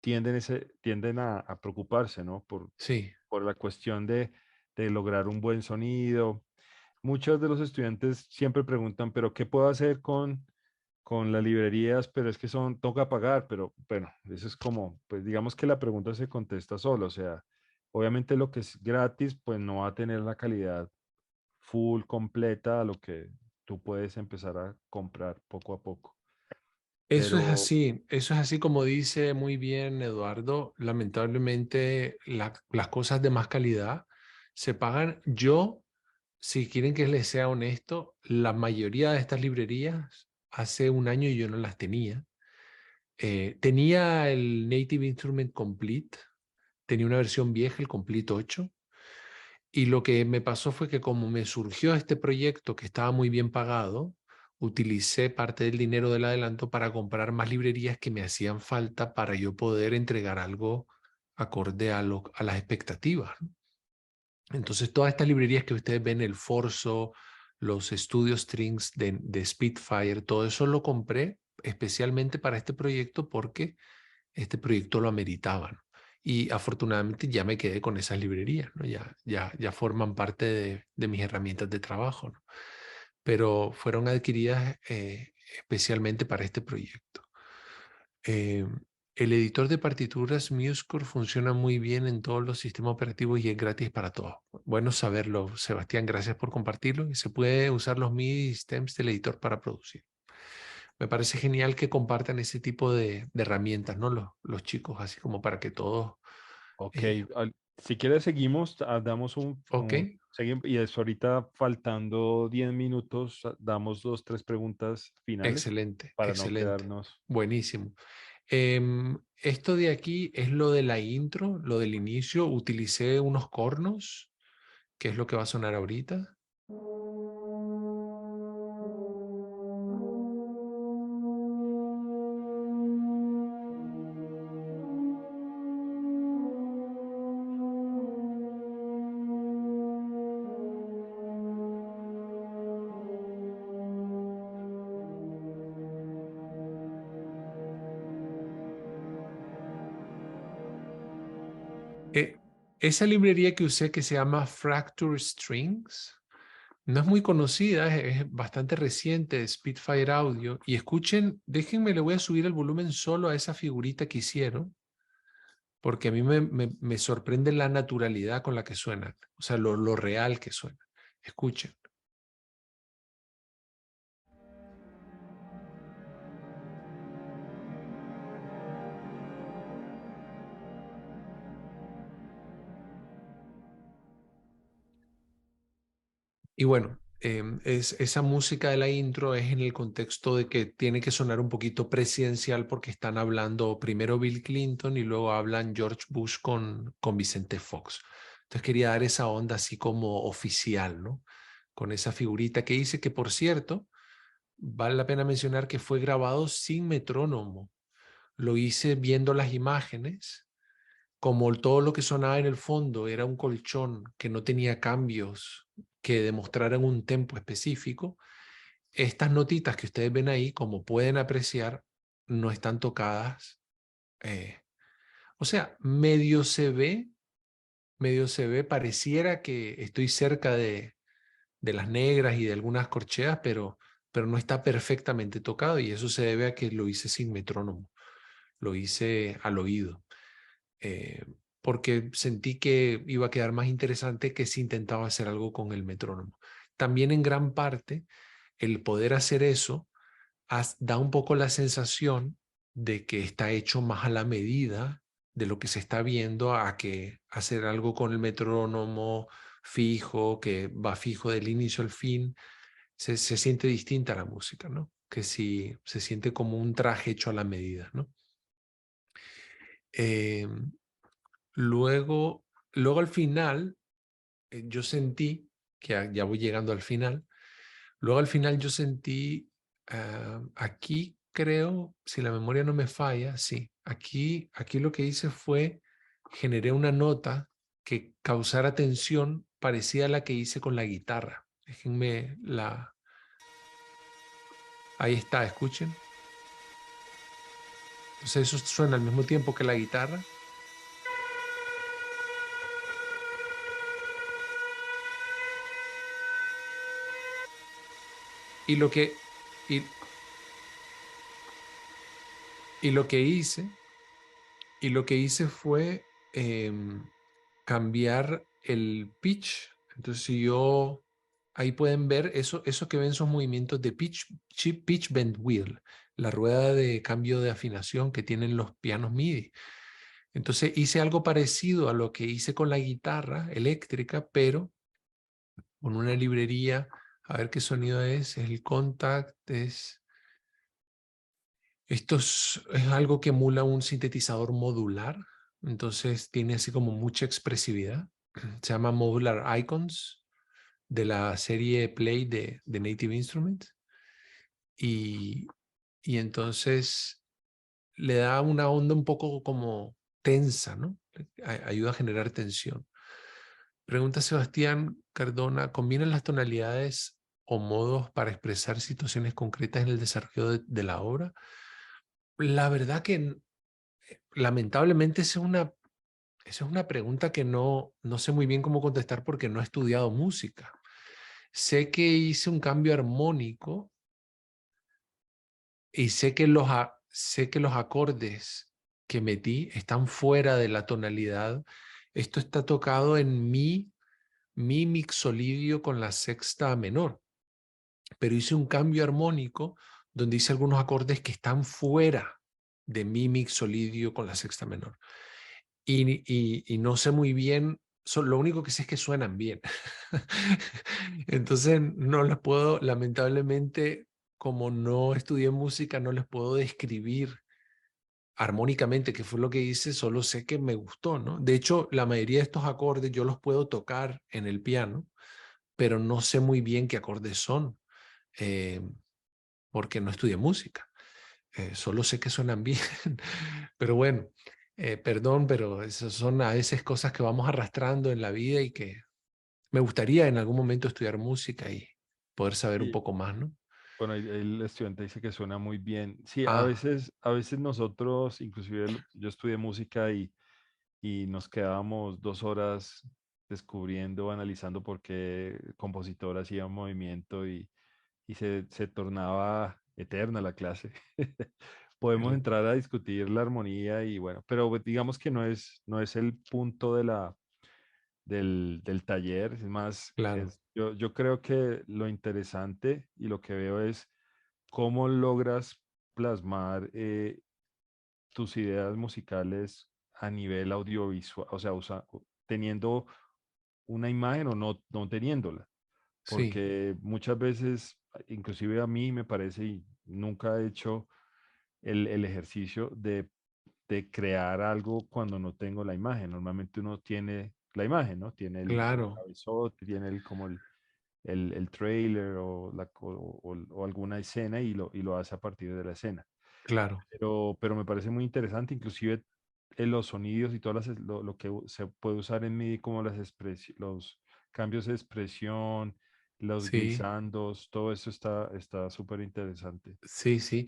tienden a preocuparse, ¿no? Sí, Por la cuestión de lograr un buen sonido. Muchos de los estudiantes siempre preguntan, pero ¿qué puedo hacer con las librerías? Pero es que toca pagar, pero bueno, eso es como, pues digamos que la pregunta se contesta sola, o sea, obviamente lo que es gratis, pues no va a tener la calidad full, completa, a lo que tú puedes empezar a comprar poco a poco. Pero, eso es así como dice muy bien Eduardo. Lamentablemente las cosas de más calidad se pagan. Yo, si quieren que les sea honesto, la mayoría de estas librerías hace un año yo no las tenía. Tenía el Native Instrument Complete, tenía una versión vieja, el Complete 8, y lo que me pasó fue que como me surgió este proyecto que estaba muy bien pagado, utilicé parte del dinero del adelanto para comprar más librerías que me hacían falta para yo poder entregar algo acorde a las expectativas, ¿no? Entonces todas estas librerías que ustedes ven, el Forzo, los Studio Strings de Spitfire, todo eso lo compré especialmente para este proyecto porque este proyecto lo ameritaba, ¿no? Y afortunadamente ya me quedé con esas librerías, ¿no? Ya forman parte de mis herramientas de trabajo, ¿no? Pero fueron adquiridas especialmente para este proyecto. Eh, el editor de partituras MuseScore funciona muy bien en todos los sistemas operativos y es gratis para todos. Bueno saberlo, Sebastián, gracias por compartirlo. Y se puede usar los MIDI stems del editor para producir. Me parece genial que compartan ese tipo de herramientas, ¿no? Los chicos, así como para que todos... ok, si quieres seguimos, damos ok, y eso ahorita faltando 10 minutos, damos 2, 3 preguntas finales excelente, para no excelente. quedarnos. Buenísimo. Esto de aquí es lo de la intro, lo del inicio. Utilicé unos cornos, que es lo que va a sonar ahorita. Esa librería que usé que se llama Fracture Strings no es muy conocida, es bastante reciente de Spitfire Audio. Y escuchen, déjenme, le voy a subir el volumen solo a esa figurita que hicieron, porque a mí me sorprende la naturalidad con la que suenan, o sea, lo real que suena. Escuchen. Y bueno, esa música de la intro es en el contexto de que tiene que sonar un poquito presidencial porque están hablando primero Bill Clinton y luego hablan George Bush con Vicente Fox. Entonces quería dar esa onda así como oficial, ¿no? Con esa figurita que hice, que por cierto, vale la pena mencionar que fue grabado sin metrónomo. Lo hice viendo las imágenes, como todo lo que sonaba en el fondo era un colchón que no tenía cambios que demostraran un tempo específico. Estas notitas que ustedes ven ahí, como pueden apreciar, no están tocadas. O sea, medio se ve, pareciera que estoy cerca de las negras y de algunas corcheas, pero no está perfectamente tocado y eso se debe a que lo hice sin metrónomo, lo hice al oído. Porque sentí que iba a quedar más interesante que si intentaba hacer algo con el metrónomo. También en gran parte, el poder hacer eso da un poco la sensación de que está hecho más a la medida de lo que se está viendo a que hacer algo con el metrónomo fijo, que va fijo del inicio al fin. Se siente distinta la música, ¿no? Que si se siente como un traje hecho a la medida, ¿no? Luego al final, yo sentí, que ya voy llegando al final, luego al final yo sentí, aquí creo, si la memoria no me falla, sí, aquí lo que hice fue, generé una nota que causara tensión parecida a la que hice con la guitarra. Déjenme Ahí está, escuchen. Entonces eso suena al mismo tiempo que la guitarra. Y lo que hice fue cambiar el pitch. Entonces, si yo, ahí pueden ver eso que ven son movimientos de pitch bend wheel, la rueda de cambio de afinación que tienen los pianos MIDI. Entonces hice algo parecido a lo que hice con la guitarra eléctrica, pero con una librería. A ver qué sonido es el Kontakt. Esto es algo que emula un sintetizador modular, entonces tiene así como mucha expresividad. Se llama Modular Icons, de la serie Play de Native Instruments. Y entonces le da una onda un poco como tensa, ¿no? Ayuda a generar tensión. Pregunta Sebastián Cardona, ¿combinan las tonalidades o modos para expresar situaciones concretas en el desarrollo de la obra? La verdad que lamentablemente esa es una pregunta que no sé muy bien cómo contestar porque no he estudiado música. Sé que hice un cambio armónico y sé que los acordes que metí están fuera de la tonalidad. Esto está tocado en mi mixolidio con la sexta menor, pero hice un cambio armónico donde hice algunos acordes que están fuera de mi mixolidio con la sexta menor. Y no sé muy bien, lo único que sé es que suenan bien. Entonces no les puedo, lamentablemente, como no estudié música, no les puedo describir armónicamente qué fue lo que hice, solo sé que me gustó, ¿no? De hecho, la mayoría de estos acordes yo los puedo tocar en el piano, pero no sé muy bien qué acordes son, porque no estudié música. Solo sé que suenan bien. Pero bueno, perdón, pero esas son a veces cosas que vamos arrastrando en la vida y que me gustaría en algún momento estudiar música y poder saber un Sí. poco más, ¿no? Bueno, ahí el estudiante dice que suena muy bien. Sí, a Ah, veces nosotros, inclusive yo estudié música y nos quedábamos 2 horas descubriendo, analizando por qué el compositor hacía un movimiento y se tornaba eterna la clase. Podemos entrar a discutir la armonía y bueno, pero pues, digamos que no es el punto del taller, es más, claro, yo creo que lo interesante y lo que veo es cómo logras plasmar tus ideas musicales a nivel audiovisual, o sea, teniendo una imagen o no teniéndola, sí, porque muchas veces, inclusive a mí me parece, y nunca he hecho el ejercicio de crear algo cuando no tengo la imagen. Normalmente uno tiene la imagen, ¿no? Tiene el claro, cabezote, tiene como el trailer o alguna escena y lo hace a partir de la escena. claro. Pero me parece muy interesante, inclusive en los sonidos y lo que se puede usar en MIDI como los cambios de expresión, los Sí, glissandos, todo eso está súper interesante. sí, sí.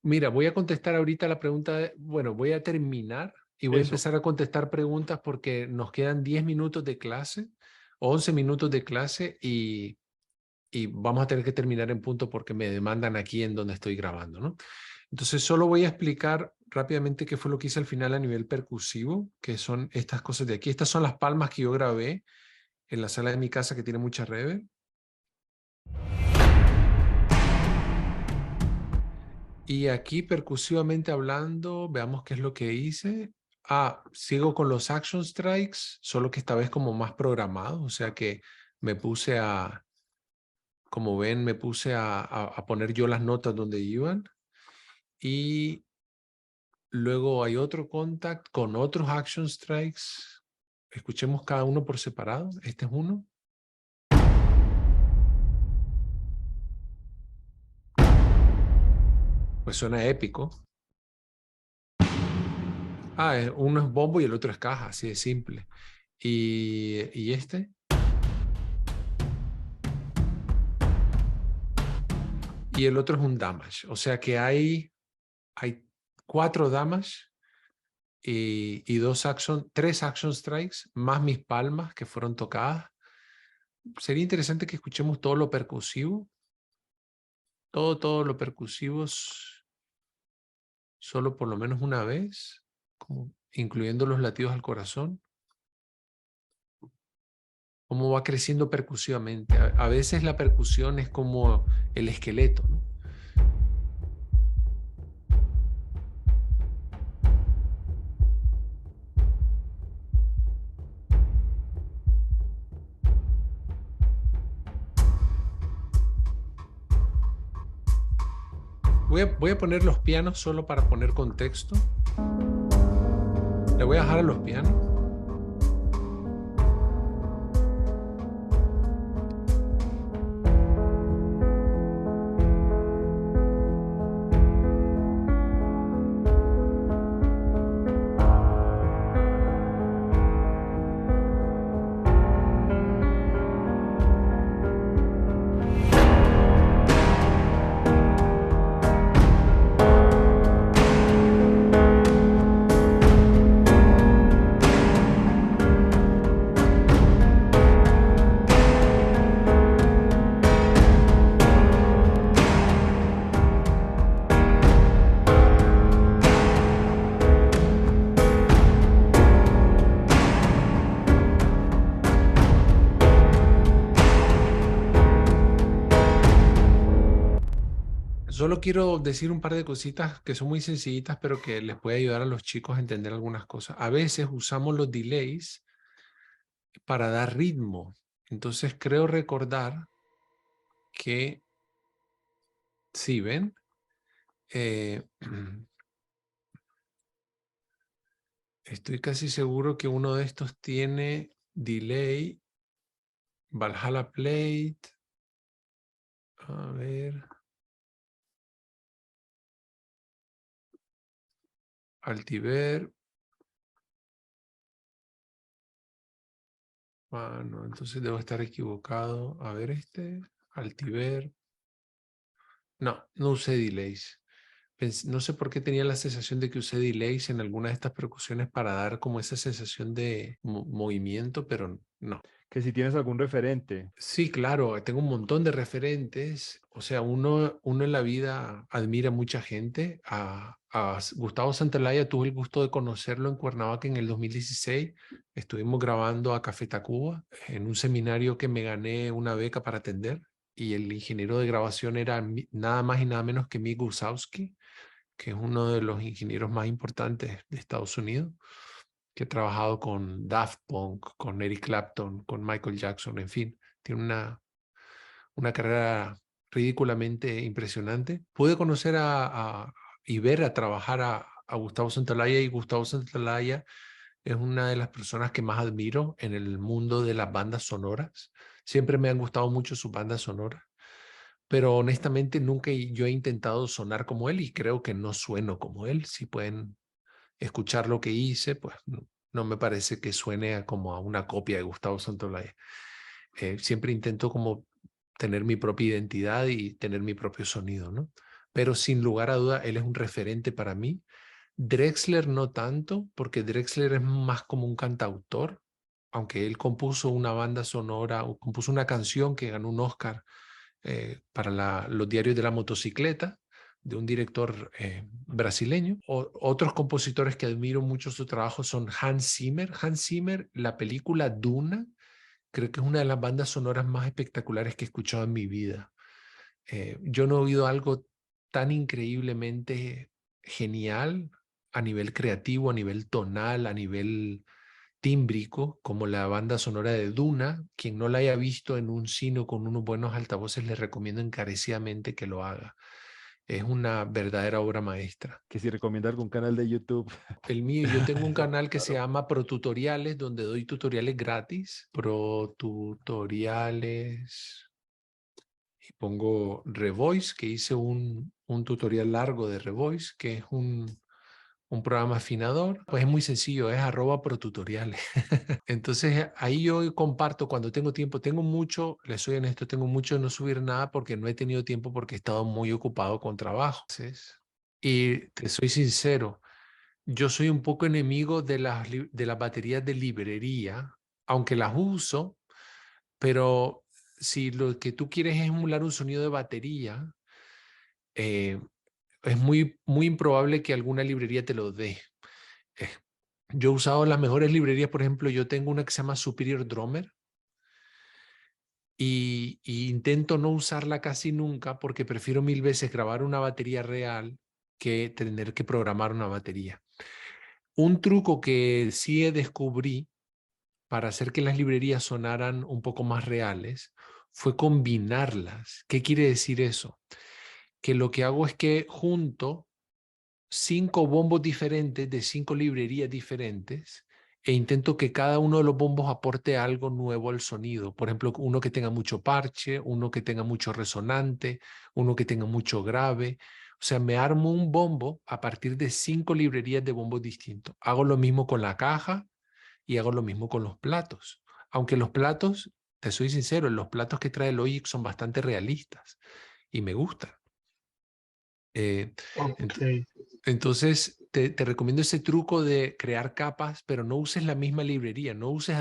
Mira, voy a contestar ahorita la pregunta, bueno, voy a terminar y voy a Eso, empezar a contestar preguntas porque nos quedan 10 minutos de clase, 11 minutos de clase y vamos a tener que terminar en punto porque me demandan aquí en donde estoy grabando, ¿no? Entonces solo voy a explicar rápidamente qué fue lo que hice al final a nivel percusivo, que son estas cosas de aquí. Estas son las palmas que yo grabé en la sala de mi casa que tiene mucha reverb. Y aquí percusivamente hablando, veamos qué es lo que hice. Sigo con los action strikes, solo que esta vez como más programado, o sea que me puse como ven, me puse a poner yo las notas donde iban. Y luego hay otro contact con otros action strikes. Escuchemos cada uno por separado. Este es uno. Pues suena épico. Uno es bombo y el otro es caja, así de simple. Y este. y el otro es un damage. O sea que hay 4 damage y 3 action strikes, más mis palmas que fueron tocadas. Sería interesante que escuchemos todo lo percusivo. Todo lo percusivo, solo por lo menos una vez, incluyendo los latidos al corazón. Cómo va creciendo percusivamente. A veces la percusión es como el esqueleto, ¿no? Voy a poner los pianos solo para poner contexto. Le voy a dejar a los pianos. Solo quiero decir un par de cositas que son muy sencillitas, pero que les puede ayudar a los chicos a entender algunas cosas. A veces usamos los delays para dar ritmo. Entonces creo recordar que, ¿sí ven? Estoy casi seguro que uno de estos tiene delay, Valhalla Plate. A ver. Altiver. Ah, no, entonces debo estar equivocado. A ver Altiver. No, no usé delays. No sé por qué tenía la sensación de que usé delays en alguna de estas percusiones para dar como esa sensación de movimiento, pero no. Que si tienes algún referente. Sí, claro, tengo un montón de referentes. O sea, uno en la vida admira a mucha gente. A Gustavo Santaolalla tuve el gusto de conocerlo en Cuernavaca en el 2016. Estuvimos grabando a Café Tacuba en un seminario que me gané una beca para atender. Y el ingeniero de grabación era nada más y nada menos que Mick Guzowski, que es uno de los ingenieros más importantes de Estados Unidos, que ha trabajado con Daft Punk, con Eric Clapton, con Michael Jackson, en fin, tiene una carrera ridículamente impresionante. Pude conocer y ver a trabajar a Gustavo Santaolalla, y Gustavo Santaolalla es una de las personas que más admiro en el mundo de las bandas sonoras. Siempre me han gustado mucho sus bandas sonoras, pero honestamente nunca yo he intentado sonar como él y creo que no sueno como él. Si pueden escuchar lo que hice, pues no me parece que suene como a una copia de Gustavo Santaolalla. Siempre intento como tener mi propia identidad y tener mi propio sonido, ¿no? Pero sin lugar a duda, él es un referente para mí. Drexler no tanto, porque Drexler es más como un cantautor, aunque él compuso una banda sonora, o compuso una canción que ganó un Oscar para los diarios de la motocicleta, de un director brasileño. Otros compositores que admiro mucho su trabajo son Hans Zimmer. Hans Zimmer, la película Duna, creo que es una de las bandas sonoras más espectaculares que he escuchado en mi vida. Yo no he oído algo tan increíblemente genial a nivel creativo, a nivel tonal, a nivel tímbrico, como la banda sonora de Duna. Quien no la haya visto en un cine con unos buenos altavoces, les recomiendo encarecidamente que lo haga. Es una verdadera obra maestra. Que si recomienda algún canal de YouTube. El mío, yo tengo un canal que se llama Pro Tutoriales, donde doy tutoriales gratis. Pro Tutoriales. Y pongo Revoice, que hice un tutorial largo de Revoice, que es un programa afinador, pues es muy sencillo, es @protutoriales. Entonces ahí yo comparto cuando tengo tiempo, tengo mucho, les soy honesto, tengo mucho de no subir nada porque no he tenido tiempo porque he estado muy ocupado con trabajo. Y te soy sincero, yo soy un poco enemigo de las baterías de librería, aunque las uso, pero si lo que tú quieres es emular un sonido de batería, es muy improbable que alguna librería te lo dé. Eh, Yo he usado las mejores librerías, por ejemplo, yo tengo una que se llama Superior Drummer y intento no usarla casi nunca porque prefiero 1000 veces grabar una batería real que tener que programar una batería. Un truco que sí descubrí para hacer que las librerías sonaran un poco más reales fue combinarlas. ¿Qué quiere decir eso? Que lo que hago es que junto 5 bombos diferentes de 5 librerías diferentes e intento que cada uno de los bombos aporte algo nuevo al sonido. Por ejemplo, uno que tenga mucho parche, uno que tenga mucho resonante, uno que tenga mucho grave. O sea, me armo un bombo a partir de 5 librerías de bombos distintos. Hago lo mismo con la caja y hago lo mismo con los platos. Aunque los platos, te soy sincero, los platos que trae Logic son bastante realistas y me gustan. Ok. Entonces, te recomiendo ese truco de crear capas, pero no uses la misma librería, no uses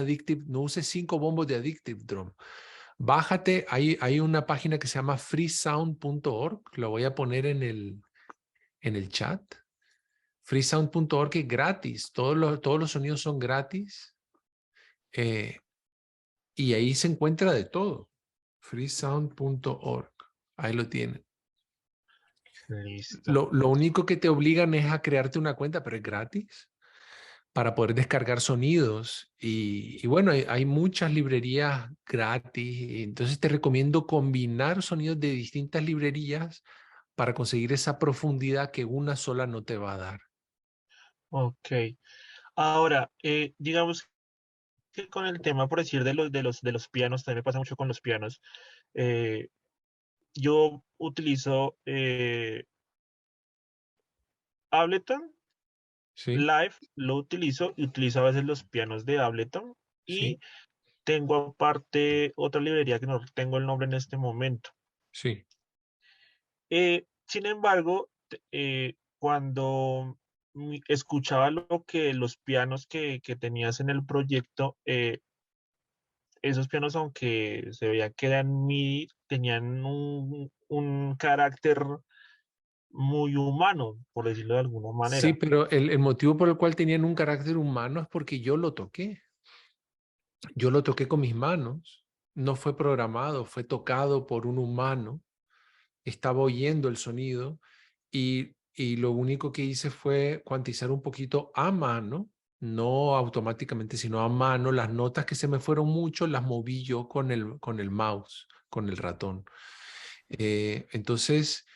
no uses 5 bombos de Addictive Drum. Bájate, hay una página que se llama freesound.org, lo voy a poner en el chat. Freesound.org es gratis, todos los sonidos son gratis y ahí se encuentra de todo. Freesound.org, ahí lo tienen. Listo. Lo único que te obligan es a crearte una cuenta, pero es gratis para poder descargar sonidos. Y bueno, hay muchas librerías gratis. Y entonces te recomiendo combinar sonidos de distintas librerías para conseguir esa profundidad que una sola no te va a dar. Ok. Ahora, digamos que con el tema, por decir, de los pianos, también me pasa mucho con los pianos. eh, yo utilizo Ableton ¿Sí? Live, lo utilizo y utilizo a veces los pianos de Ableton y Sí, tengo aparte otra librería que no tengo el nombre en este momento. sí. Sin embargo, cuando escuchaba lo que los pianos que tenías en el proyecto, esos pianos, aunque se veía que eran MIDI, tenían un carácter muy humano, por decirlo de alguna Sí, manera. pero el motivo por el cual tenían un carácter humano es porque yo lo toqué. Yo lo toqué con mis manos. No fue programado, fue tocado por un humano. Estaba oyendo el sonido y lo único que hice fue cuantizar un poquito a mano, no automáticamente, sino a mano. Las notas que se me fueron mucho las moví yo con el mouse, con el ratón. Entonces,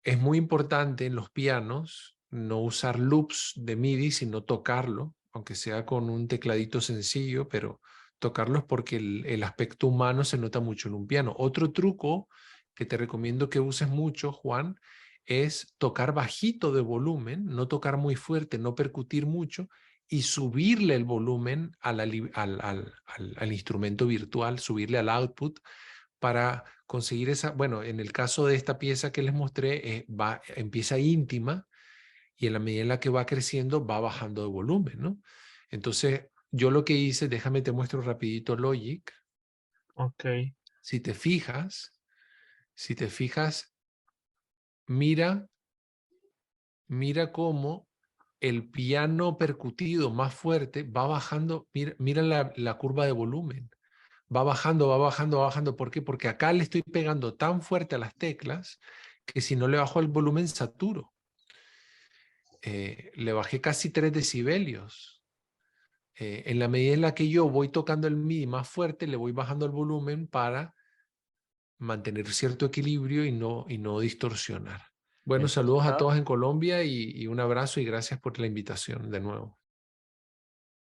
es muy importante en los pianos no usar loops de MIDI, sino tocarlo, aunque sea con un tecladito sencillo, pero tocarlos porque el aspecto humano se nota mucho en un piano. Otro truco que te recomiendo que uses mucho, Juan, es tocar bajito de volumen, no tocar muy fuerte, no percutir mucho y subirle el volumen al instrumento virtual, subirle al output para conseguir esa, bueno, en el caso de esta pieza que les mostré, empieza íntima y en la medida en la que va creciendo va bajando de volumen, ¿no? Entonces, yo lo que hice, déjame te muestro rapidito Logic. Ok. Si te fijas, mira cómo el piano percutido más fuerte va bajando, mira la curva de volumen. Va bajando, va bajando, va bajando. ¿Por qué? Porque acá le estoy pegando tan fuerte a las teclas que si no le bajo el volumen saturo. Le bajé casi 3 decibelios. En la medida en la que yo voy tocando el MIDI más fuerte, le voy bajando el volumen para mantener cierto equilibrio y no distorsionar. Bueno, Eso saludos a está todos en Colombia y un abrazo y gracias por la invitación de nuevo.